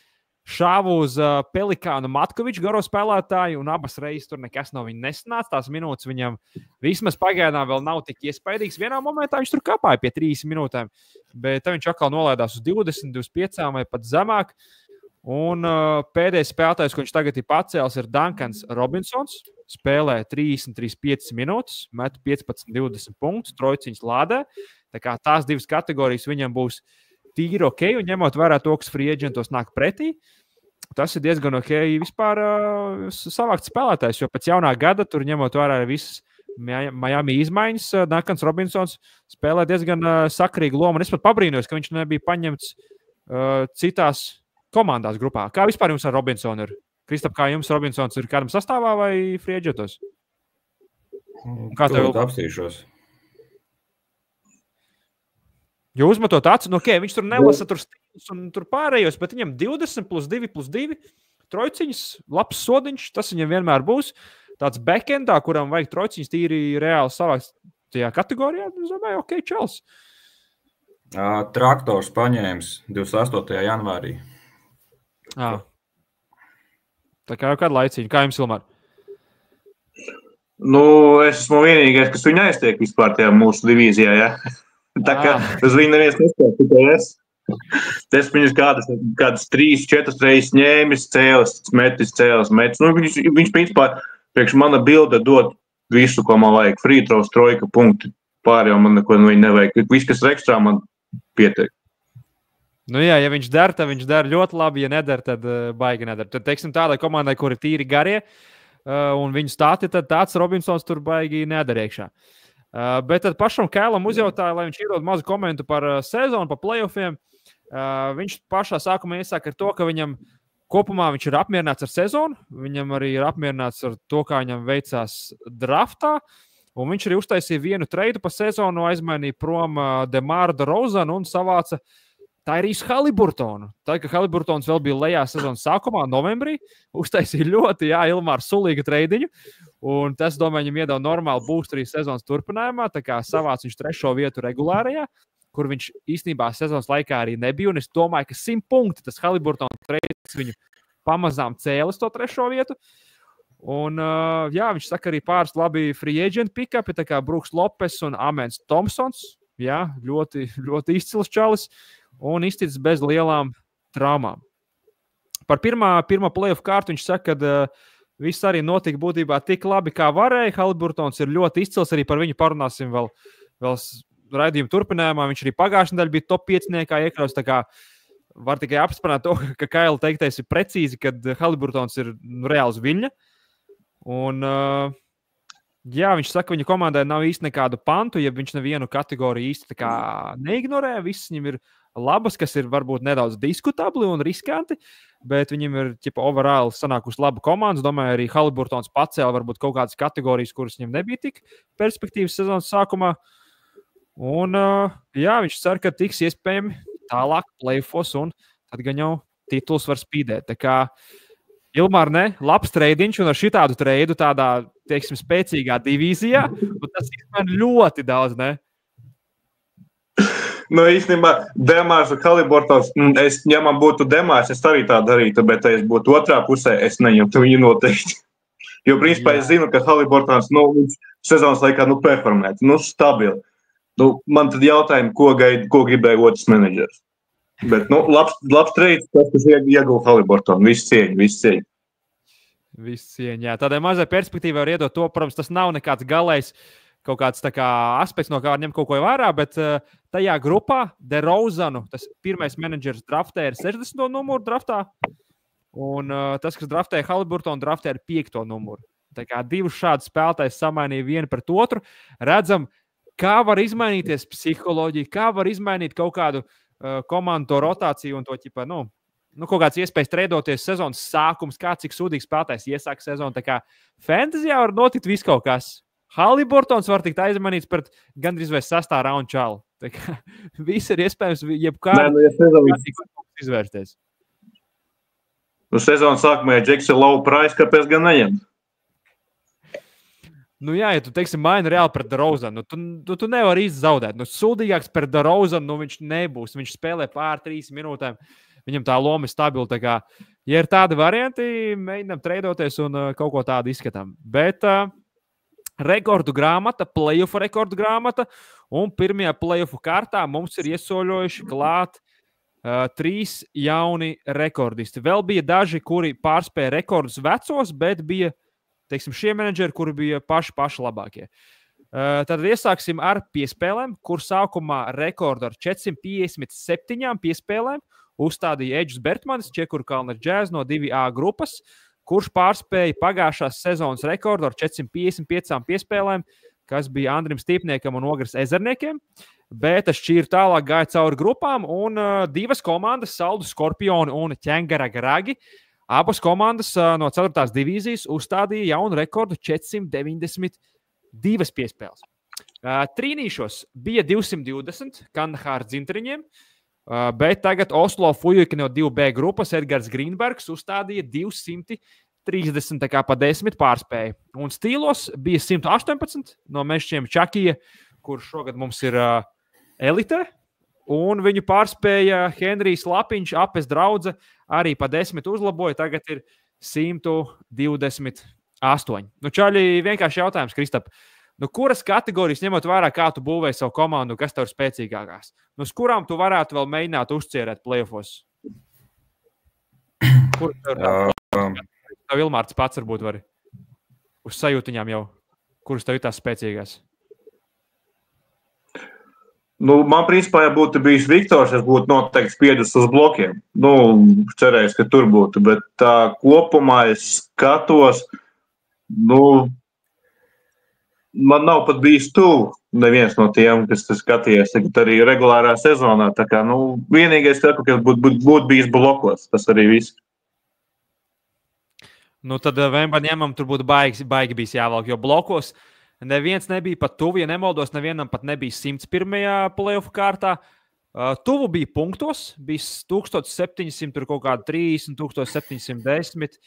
šāva uz Pelikānu Matkoviču garo spēlētāju, un abas reizes tur nekas no viņa nesanāca. Tās minūtes viņam vismaz pagaidām vēl nav tik iespaidīgs. Vienā momentā viņš tur kāpāja pie 3 minūtēm, bet tad viņš atkal nolaidās uz 20, 25 vai pat zemāk. Un pēdējais spēlētājs, ko viņš tagad ir pacēlis, ir Dankans Robinsons. Spēlē 30-35 minūtes, met 15-20 punktus, trojciņas lādē. Tā kā tās 2 kategorijas viņam būs tīri ok, un ņemot vērā to, kas free agentos nāk pretī, tas ir diezgan ok vispār savākt spēlētājs, jo pēc jaunā gada tur ņemot vērā visas Miami izmaiņas, Dankans Robinsons spēlē diezgan sakrīgu lomu. Un es pat pabrīnojos, ka viņš nebija paņemts citās komandās grupā. Kā vispār jums ar Robinsonu ir? Kristap, kā jums Robinsons ir kādam sastāvā vai free agentos? Kā tev apstīšos? Jo uzmetot acu, viņš tur nelasa tur stīlus un tur pārējos, bet viņam 20+2+2 trojciņas, labs sodiņš, tas viņam vienmēr būs. Tāds backendā, kuram vajag trojciņas tīri reāli savākt tajā kategorijā, es domāju, ok, čels. Traktors paņēmis 28. janvārī. Tā kā jau kādu laiciņu. Kā jums, Ilmār? Nu, es esmu vienīgais, kas viņu aiztiek vispār tajā mūsu divīzijā, ja? Tā kā uz viņu neviens nespēj, tikai es. Es viņus kādas 3-4 reizes ņēmis, cēlis, metis. Nu, viņš principā, priekš mana bilde dod visu, ko man vajag. Free throws, trojka, punkti. Pārējā man neko no viņa nevajag. Viss, kas ir ekstrā, man pietiek. Nu jā, ja viņš der, tad viņš der ļoti labi. Ja neder, tad baigi neder. Tad, teiksim, tādai komandai, kur ir tīri garie, un viņu stāti, tad tāds Robinsons tur baigi neder iekšā. Bet tad pašam Kēlam uzjautāja, lai viņš iedod mazu komentu par sezonu, par playoffiem. Viņš pašā sākumā iesāk ar to, ka viņam kopumā viņš ir apmierināts ar sezonu. Viņam arī ir apmierināts ar to, kā viņam veicās draftā. Un viņš arī uztaisīja vienu treidu pa sezonu, aizmainīja prom Demāru DeRozanu un savāca Tyrese Haliburtonu. Tā kā Haliburtons vēl bija lejā sezonas sākumā, novembrī, uztaisīja ļoti, Ilmāra sulīga treidiņu. Un tas, domāju, viņam iedeva normālu boostu arī sezonas turpinājumā. Tā kā savāca viņš 3. vietu regulārajā, kur viņš īstenībā sezonas laikā arī nebija. Un es domāju, ka 100 punkti tas Haliburtons treidis viņu pamazām cēlis to 3. vietu. Un, viņš saka arī pāris labi free agent pick-upi, tā kā Brooks Lopes un Amens Thompsons. Jā, ļoti, ļoti izcils čalis un izticis bez lielām traumām. Par pirmo playoff kārtu viņš saka, ka viss arī notika būtībā tik labi, kā varēja. Haliburtons ir ļoti izcils, arī par viņu parunāsim vēl raidījuma turpinājumā. Viņš arī pagājušajā nedēļā bija top 5 iekļauts, tā kā var tikai apstiprināt to, ka Kaila teiktais ir precīzi, kad Haliburtons ir reāls viļņa. Un, viņš saka, ka viņa komandai nav īsti nekādu pantu, ja viņš nevienu kategoriju īsti neignorē. Viss viņam ir labas, kas ir varbūt nedaudz diskutabli un riskanti, bet viņam ir overall sanākusi laba komanda. Domāju, arī Haliburtons pacēla varbūt kaut kādas kategorijas, kuras viņam nebija tik perspektīvas sezonas sākumā. Un, viņš cer, ka tiks iespējami tālāk playoffos un tad gan jau tituls var spīdēt. Tā kā Ilmār, labs treidiņš, un ar šitādu treidu tādā, teiksim, spēcīgā divīzijā, un tas ir ļoti daudz, ne? Nu, īstenībā, Demārs un Haliburtons, ja man būtu Demārs, es arī tā darītu, bet ja es būtu otrā pusē, es neņemtu viņu noteikti. Jo, principā, es zinu, ka Haliburtons, viņš sezonas laikā, performēt, stabili. Man tad jautājumi, ko gribēja otrs menedžers. Bet, labs treids, kas ieguva Haliburtonu. Viss cieņa. Viss cieņa, jā. Tādai mazai perspektīvai var iedot to, protams, tas nav nekāds galējs kaut kāds aspekts, no kā var ņemt kaut ko vērā, bet tajā grupā DeRozanu, tas pirmais menedžers draftē ir 60. numuru draftā, un tas, kas draftē Haliburtonu, draftē ir 5. numuru. Tā kā divus šādus spēlētājus samainīja vienu pret otru. Redzam, kā var izmainīties psiholoģija, kā var izmainīt kaut kādu komandu to rotāciju un to kaut kāds iespējas treidoties sezonas sākums, cik sūdīgs spēlētājs iesāk sezonu. Tā kā fantasijā var notikt viss kaut kas. Haliburtons var tikt aizmanīts pret gandrīz vai 6. raundu čalu. Tā kā viss ir iespējams jebkādā izvērsties. Sezonas sākumā, ja Džeks ir low price, kāpēc gan neņemt? Ja tu, teiksim, maini reāli pret DeRozanu, tu nevari īsti zaudēt. Sūdīgāks pret DeRozanu, viņš nebūs. Viņš spēlē pār 3 minūtēm. Viņam tā loma ir stabila. Tā kā, ja ir tādi varianti, mēģinām treidoties un kaut ko tādu izskatām. Bet rekordu grāmata, playoff rekordu grāmata, un pirmajā playoffu kārtā mums ir iesoļojuši klāt 3 jauni rekordisti. Vēl bija daži, kuri pārspēja rekordus vecos, bet bija teiksim, šie menedžeri, kuri bija paši labākie. Tad iesāksim ar piespēlēm, kur sākumā rekordu ar 457 piespēlēm uzstādīja Edžs Bertmanis, Čekurkalna Jazz no 2A grupas, kurš pārspēja pagājušās sezonas rekordu ar 455 piespēlēm, kas bija Andrim Stīpniekam un Ogres Ezerniekiem. Bet šķīri tālāk gāja cauri grupām, un 2 komandas, Saldu Skorpioni un Ķengara Gragi, abas komandas no 4. divīzijas uzstādīja jaunu rekordu 492 piespēles. Trīnīšos bija 220 Kandahāra dzintriņiem, bet tagad Oslo Fujuki no 2B grupas Edgars Grīnbergs uzstādīja 230, tā kā pa 10 pārspēja. Un stīlos bija 118 no mešķiem Čakija, kurš šogad mums ir elite. Un viņu pārspēja Henrijs Lapiņš, Apes draudze, arī pa 10 uzlaboja. Tagad ir 128. Nu, Čaļi, vienkārši jautājums, Kristap. Nu, kuras kategorijas, ņemot vērā, kā tu būvēji savu komandu, kas tev ir spēcīgākās? Nu, uz kurām tu varētu vēl mēģināt uzcierēt play-offos? Kur tev Ilmārts pats varbūt vari? Uz sajūtiņām jau. Kuras tev ir tās spēcīgās? Nu, man, principā, ja būtu bijis Viktors, es būtu noteikti spiedus uz blokiem. Nu, cerējis, ka tur būtu, bet tā kopumā es skatos, nu, man nav pat bijis tuvu neviens no tiem, kas skatījies tagad arī regulārā sezonā. Tā kā, nu, vienīgais, ka būtu bijis blokos, tas arī viss. Nu, tad Vembaņēmam tur būtu baigi bijis jāvelk, jo blokos neviens nebija pat tuvu, ja nemaldos, nevienam pat nebija 101. playoff kārtā. Tuvu bija punktos, bija 1700, tur kaut kāda 30, 1710.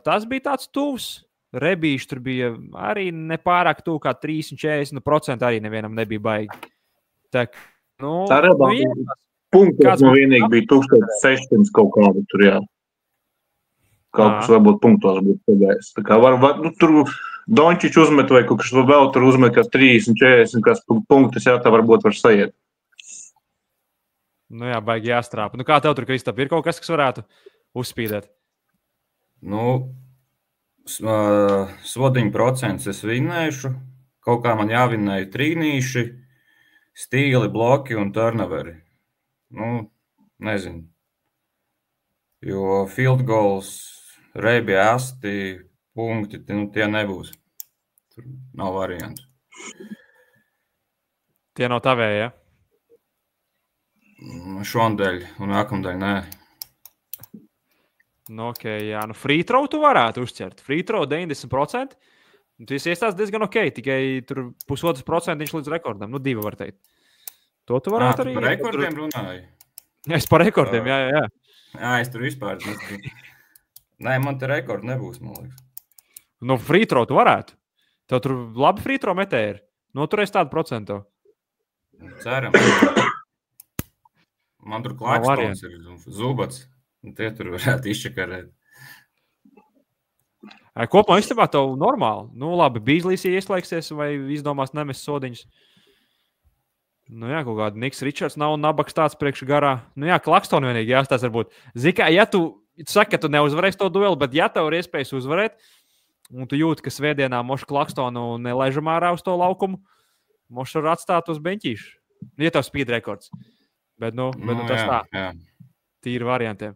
Tas bija tāds tuvs. Rebīši tur bija arī nepārāk tuvu, kā 30-40% arī nevienam nebija baigi. Tā, nu, tā punktos no vienīgi bija 1600 kaut kādu tur, jā. Kaut kas varbūt punktos būtu pagājis. Tā kā nu, tur Dončič uzmet vai kaut kas vēl tur uzmet, kas 30-40, kas punktus, jā, tā varbūt var sajiet. Nu jā, baigi jāstrāpa. Nu kā tev tur, Kristap, ir kaut kas varētu uzspīdēt? Nu, svodiņu procents es vinnēšu. Kaut kā man jāvinnēja trīnīši, stīli, bloki un turnaveri. Nu, nezinu. Jo field goals, reibi asti, punkti, nu, tie nebūs. Tur nav variantu. Tie nav tavēji, ja? Šondeļ un nākamdeļ nē. Nu, ok, jā. Nu, free throw tu varētu uzķert. Free throw 90%. Tu iestāsts diezgan ok, tikai tur 1,5% līdz rekordam. Nu, 2 var teikt. To tu varētu arī. Par rekordiem runāju? Es par rekordiem, jā. Jā, es tur vispār nezinu. Nē, man te rekordi nebūs, man liekas. Nu, free throw tu varētu. Tev tur labi free throw metēji ir. Noturēs tādu procentu. Ceram. Man tur Klakstons ir Zubats. Tie tur varētu izčakarēt. Kopumā īstenībā tev normāli. Nu, labi, Bīzlīs ieslēgsies vai izdomās nemest sodiņus. Nu jā, kaut kāda Niks Ričards nav nabaks tāds priekš garā. Nu jā, Klakstonu vienīgi jāstās varbūt. Zikā, ja tu saki, ka tu neuzvarēsi to dueli, bet ja tev ir iespējas uzvarēt, un tu jūti, ka svētdienā mošu Klakstonu nelaižam ārā uz to laukumu, mošu var atstāt uz beņķīšu. Ja tev spīd rekords. Bet tas jā, tā. Jā. Tīri variantiem.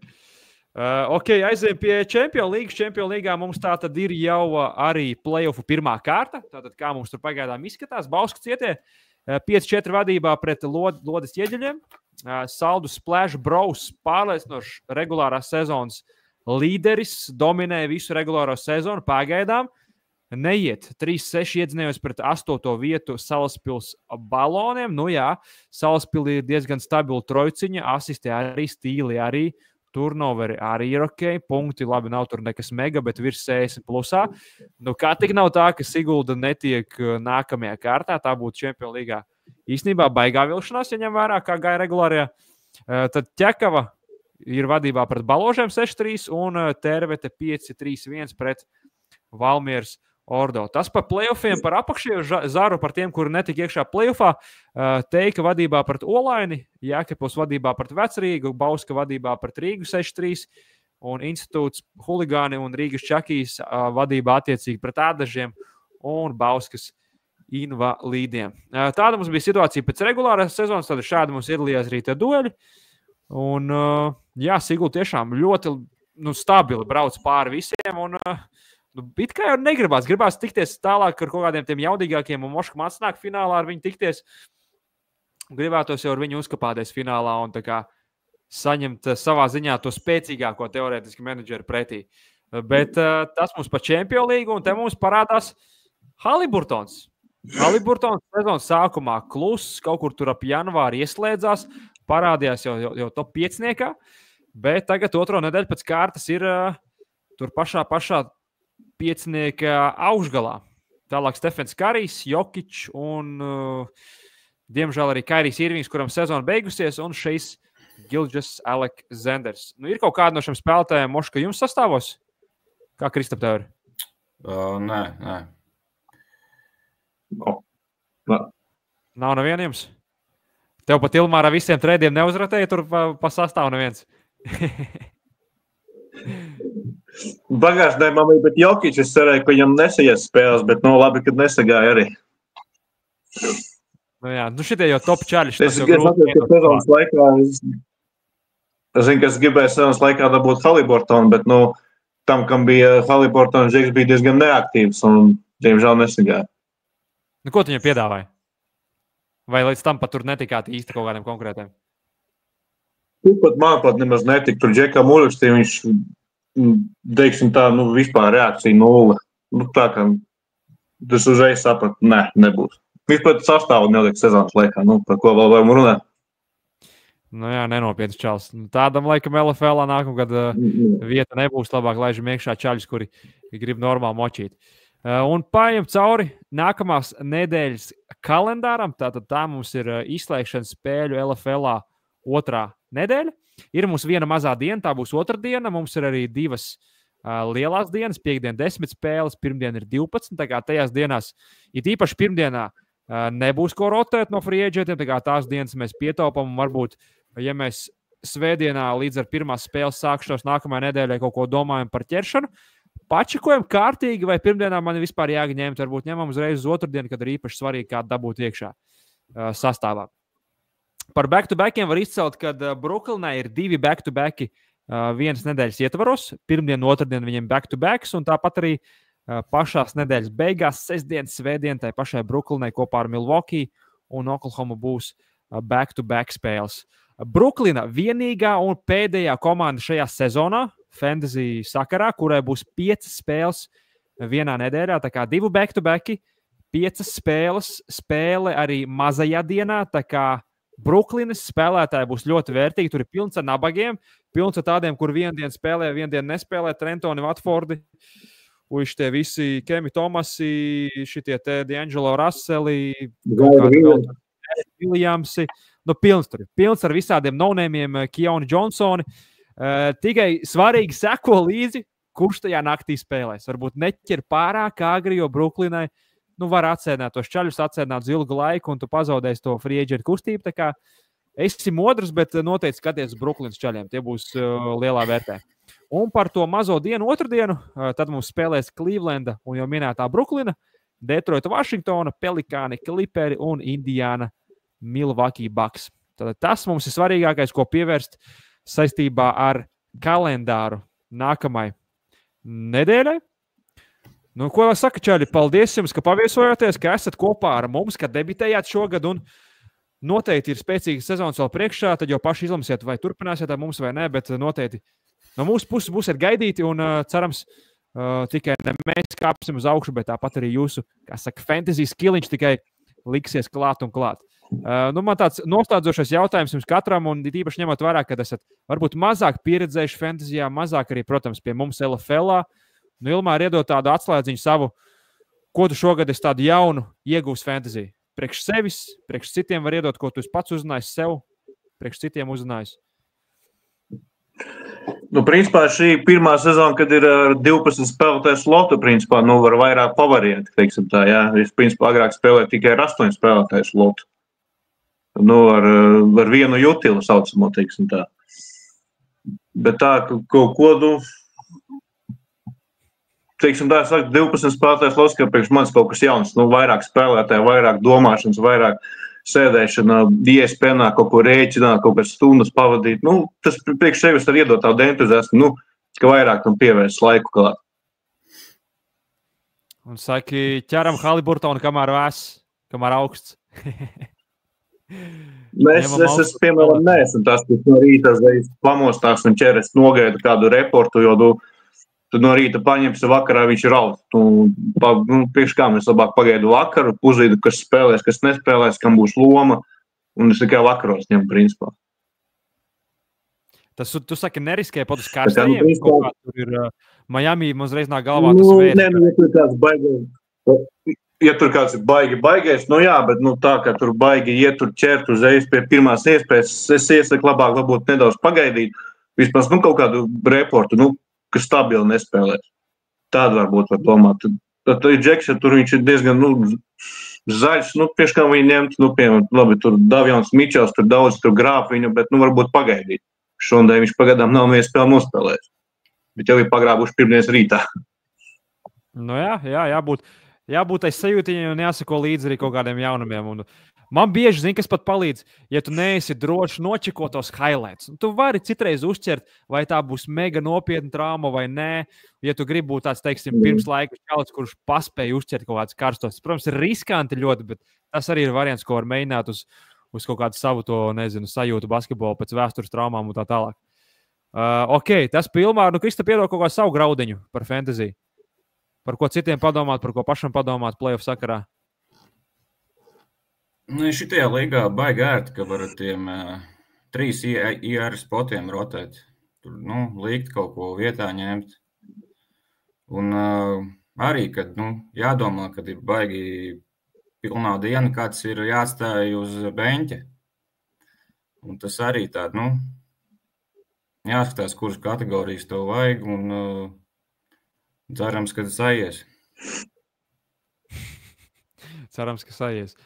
Ok, aizējām pie Champions League. Champions League mums tā tad ir jau arī play-offu pirmā kārta. Tātad kā mums tur pagaidām izskatās. Bauskas cietie 5-4 vadībā pret Lodes ieģeļiem. Saldu Splash Bros pārliecinošs regulārās sezonas līderis. Dominēja visu regulāro sezonu pagaidām. Neiet 3-6 iedzinējos pret 8. vietu Salaspils baloniem. Nu jā, Salaspilī ir diezgan stabila trojciņa, asisti arī, stīli arī, turnoveri arī ir ok, punkti labi nav tur nekas mega, bet virs 60 plusā. Nu kā tik nav tā, ka Sigulda netiek nākamajā kārtā, tā būtu Champions League īstenībā baigā vilšanās, ja ņem vērā, kā gāja regulārajā. Tad Ķekava ir vadībā pret Baložiem 6-3 un Tervete 5-3-1 pret Valmieras Ordo. Tas par playoffiem, par apakšējo zaru, par tiem, kuri netika iekšā playoffā. Teika vadībā pret Olaini, Jēkabpils vadībā pret Vecrīgu, Bauska vadībā pret Rīgu 6-3 un Institūts Huligāni un Rīgas Čakijas vadībā attiecīgi pret Ādažiem un Bauskas Invalīdiem. Tāda mums bija situācija pēc regulārās sezonas, tad šādi mums iedalījās arī tie dueļi. Un jā, Sigulda tiešām ļoti stabili brauc pāri visiem un it kā jau negribās. Gribās tikties tālāk ar kaut kādiem tiem jaudīgākiem un Moška man sanāk finālā ar viņu tikties. Gribētos jau ar viņu uzkapāties finālā un tā kā saņemt savā ziņā to spēcīgāko teorētiski menedžeru pretī. Bet tas mums pa Champions League un te mums parādās Haliburtons. Haliburtons sezonas sākumā kluss, kaut kur tur ap janvāri ieslēdzās, parādījās jau top 5, bet tagad otro nedēļu pēc kārtas ir tur pašā 5. augšgalā. Tālāk Stefens Karijs, Jokič un, diemžēl, arī Kairijs Irvings, kuram sezona beigusies, un šeis Gilģis Alekzanders. Nu, ir kaut kāda no šiem spēlētājiem, Moška, jums sastāvos? Kā Kristap tev ir? Nē. Nav neviena jums? Tev pat Ilmāra visiem trēdiem neuzratēja tur pa sastāvu neviens. Bagāžnē man bija, bet Jokič, es cerēju, ka viņam nesaies spēles, bet labi, kad nesagāja arī. Jā, šitie jau top čaļi. Es zinu, ka sezonas laikā, es gribēju sezonas laikā dabūt Haliburtonu, bet, tam, kam bija Haliburtonu, Džeks bija diezgan neaktīvs un, diemžēl, nesagāja. Ko tu viņam piedāvāji? Vai līdz tam pat tur netikāt īsti kaut kādiem konkrētiem? Man pat nemaz netika. Tur Džekam uzrakstīja, viņš, teiksim tā, vispār reakcija 0. Tā kā tas uzreiz sapratu, nebūs. Vispār sastāvu neliek sezonas laikā, par ko vēl varam runāt. Jā, nenopietns čalis. Tādam laikam LFL nākamgad vieta nebūs, labāk laižam iekšā čaļus, kuri grib normāli močīt. Un paejam cauri nākamās nedēļas kalendāram. Tātad tā mums ir izslēgšanas spēļu LFL-ā 2. nedēļa. Ir mums viena mazā diena, tā būs 2. diena. Mums ir arī 2 lielās dienas, piekdien 10 spēles, pirmdien ir 12. Tā kā tajās dienās, it īpaši pirmdienā, nebūs ko rotēt no free agentiem, tā kā tās dienas mēs pietaupam un varbūt, ja mēs svētdienā līdz ar pirmās spēles sākšanos nākamajā nedēļā kaut ko domājam par ķeršanu, pačikojam kārtīgi, vai pirmdienā man vispār jāņemt, varbūt ņemam uzreiz uz 2. dienu, kad ir īpaši svarīgi kādu dabūt iekšā sastāvā. Par back-to-backiem var izcelt, ka Brooklynā ir 2 back-to-backi vienas nedēļas ietvaros. Pirmdien, 2. dienu viņiem back-to-backs, un tāpat arī pašās nedēļas beigās, sestdien, svētdien, tai pašai Brooklynai kopā ar Milwaukee un Oklahoma būs back-to-back spēles. Brooklyna vienīgā un pēdējā komanda šajā sezonā, fantasy sakarā, kurai būs 5 spēles vienā nedēļā, tā kā 2 back-to-backi, 5 spēles, spēle arī mazajā dienā, tā kā Brooklynas spēlētāji būs ļoti vērtīgi, tur ir pilns ar nabagiem, pilns ar tādiem, kur vienu dienu spēlē, vienu dienu nespēlē, Trentoni, Watfordi, tie visi Kemi Tomasi, šitie te D'Angelo Russeli, Williamsi, pilns tur ir, pilns ar visādiem no-nēmiem, Keonu Johnsoni. Tikai svarīgi seko līdzi, kurš tajā naktī spēlēs. Varbūt neķer pārāk agri, jo Brooklynai var atsēdināt tos čaļus, atsēdināt uz ilgu laiku, un tu pazaudēsi to free agent kustību. Tā kā esi modrs, bet noteikti skaties uz Brooklynas čaļiem. Tie būs lielā vērtē. Un par to mazo dienu, 2. dienu, tad mums spēlēs Clevelanda un jau minētā Brooklyna, Detroita, Vašingtona, Pelikāni, Clipperi un Indiana Milwaukee Bucks. Tad tas mums ir svarīgākais, ko pievērst saistībā ar kalendāru nākamai nedēļai. Ko lai saka, čaļi, paldies jums, ka paviesojāties, ka esat kopā ar mums, ka debitējāt šogad un noteikti ir spēcīga sezonas vēl priekšā, tad jau paši izlemsiet, vai turpināsiet ar mums vai nē, bet noteikti no mūsu puses būsiet gaidīti un cerams tikai ne mēs kāpsim uz augšu, bet tāpat arī jūsu, kā saka, fantasy skilliņš tikai liksies klāt un klāt. Man tāds nostādzošais jautājums jums katram, un īpaši ņemot vērā, kad esat varbūt mazāk pieredzējuši fantasijā, mazāk arī, protams, pie mums LFL-ā. Ilmār iedod tādu atslēdziņu savu, ko tu šogad esi tādu jaunu iegūs fantasiju. Priekš sevis, priekš citiem var iedot, ko tu pats uzzinājis sev, priekš citiem uzzinājis. Principā šī pirmā sezona, kad ir 12 spēlētāju slotu, principā, var vairāk pavariet, teiksim tā, jā. Es, principā, agrāk spēlēju tikai ar 8 spēlētāju slotu. Ar vienu jutilu saucamo, teiksim tā. Bet tā, kaut ko, teiksim tā, 12 spēlētājs lots, ka priekš manis kaut kas jauns, vairāk spēlētāji, vairāk domāšanas, vairāk sēdēšana, iespējā kaut ko rēķināt, kaut kādas stundas pavadīt. Tas priekš sevis var iedot tādu entuziasmu, ka vairāk tam pievērst laiku klāt. Un saki, ķeram Haliburtonu, kamēr vēs, kamēr augsts. Es piemēram, neesmu tas, kas no rīta pamostās un ķeres nogaida kādu reportu, jo tu no rīta paņemsi vakarā, viņš ir raud. Priekš kā mēs labāk pagaidu vakaru, uzzīdu, kas spēlēs, kas nespēlēs, kam būs loma, un es tikai vakaros ņemu principā. Tas, tu saki, neriskē pat uz karstajiem, kaut kā tur ir Miami, mums reiz nāk galvā tas vērts. Ja tur kāds ir baigais, jā, bet tā, ka tur baigi iet tur ķert uzreiz pie pirmās iespējas, es iesaku labāk varbūt nedaudz pagaidīt, vispār kaut kādu reportu, kas stabili nespēlēs. Tādu varbūt var domāt. Tad Džeks, tur viņš ir diezgan zaļš. Priekš kā viņi ņemt, piemēram, labi, tur Davjons Mičels, tur daudz tur grāp viņu, bet varbūt pagaidīt. Šodien viņš pagadām nav viens spēle nospēlējis. Bet jau ir pagrābuši pirmdienas rītā. Nu jā, jābūt tai sajūtiņai un jāsako līdzi arī kaut kādiem jaunumiem. Un man bieži, zini, kas pat palīdz, ja tu neesi drošs nočekot tos highlights. Tu vari citreiz uzķert, vai tā būs mega nopietna trauma vai nē. Ja tu gribi būt tāds, teiksim, pirms laika čalis, kurš paspēja uzķert kaut kāds karstos. Protams, ir riskanti ļoti, bet tas arī ir variants, ko var mēģināt uz kaut kādu savu to, nezinu, sajūtu basketbolu pēc vēstures traumām un tā tālāk. Ok, tas pilnībā, Krista piedod kaut kā savu graudiņu par fantasy. Par ko citiem padomāt, par ko pašam padomāt playoff sakarā? Šitajā līgā baigi ērti, ka var tiem 3 IR spotiem rotēt. Tur, likt kaut ko vietā ņemt. Un arī, kad, jādomā, kad ir baigi pilnā diena, kāds ir jāatstāj uz beņķa. Un tas arī tād, jāskatās, kuras kategorijas tev vajag, un cerams, ka tas aizies. Cerams, ka aizies.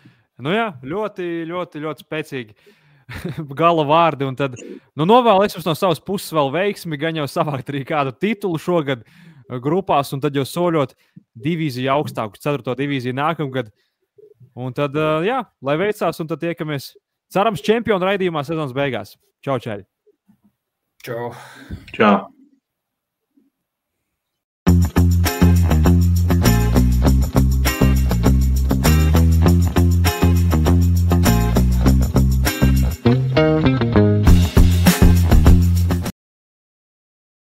Jā, ļoti, ļoti, ļoti spēcīgi gala vārdi. Un tad novēlu es jums no savas puses vēl veiksmi, gan jau savākt arī kādu titulu šogad grupās, un tad jau soļot divīziju augstāku, 4. divīziju nākamgad. Un tad, lai veicās, un tad tiekamies, cerams, čempionu raidījumā sezonas beigās. Čau, čēļi! Čau! Čau!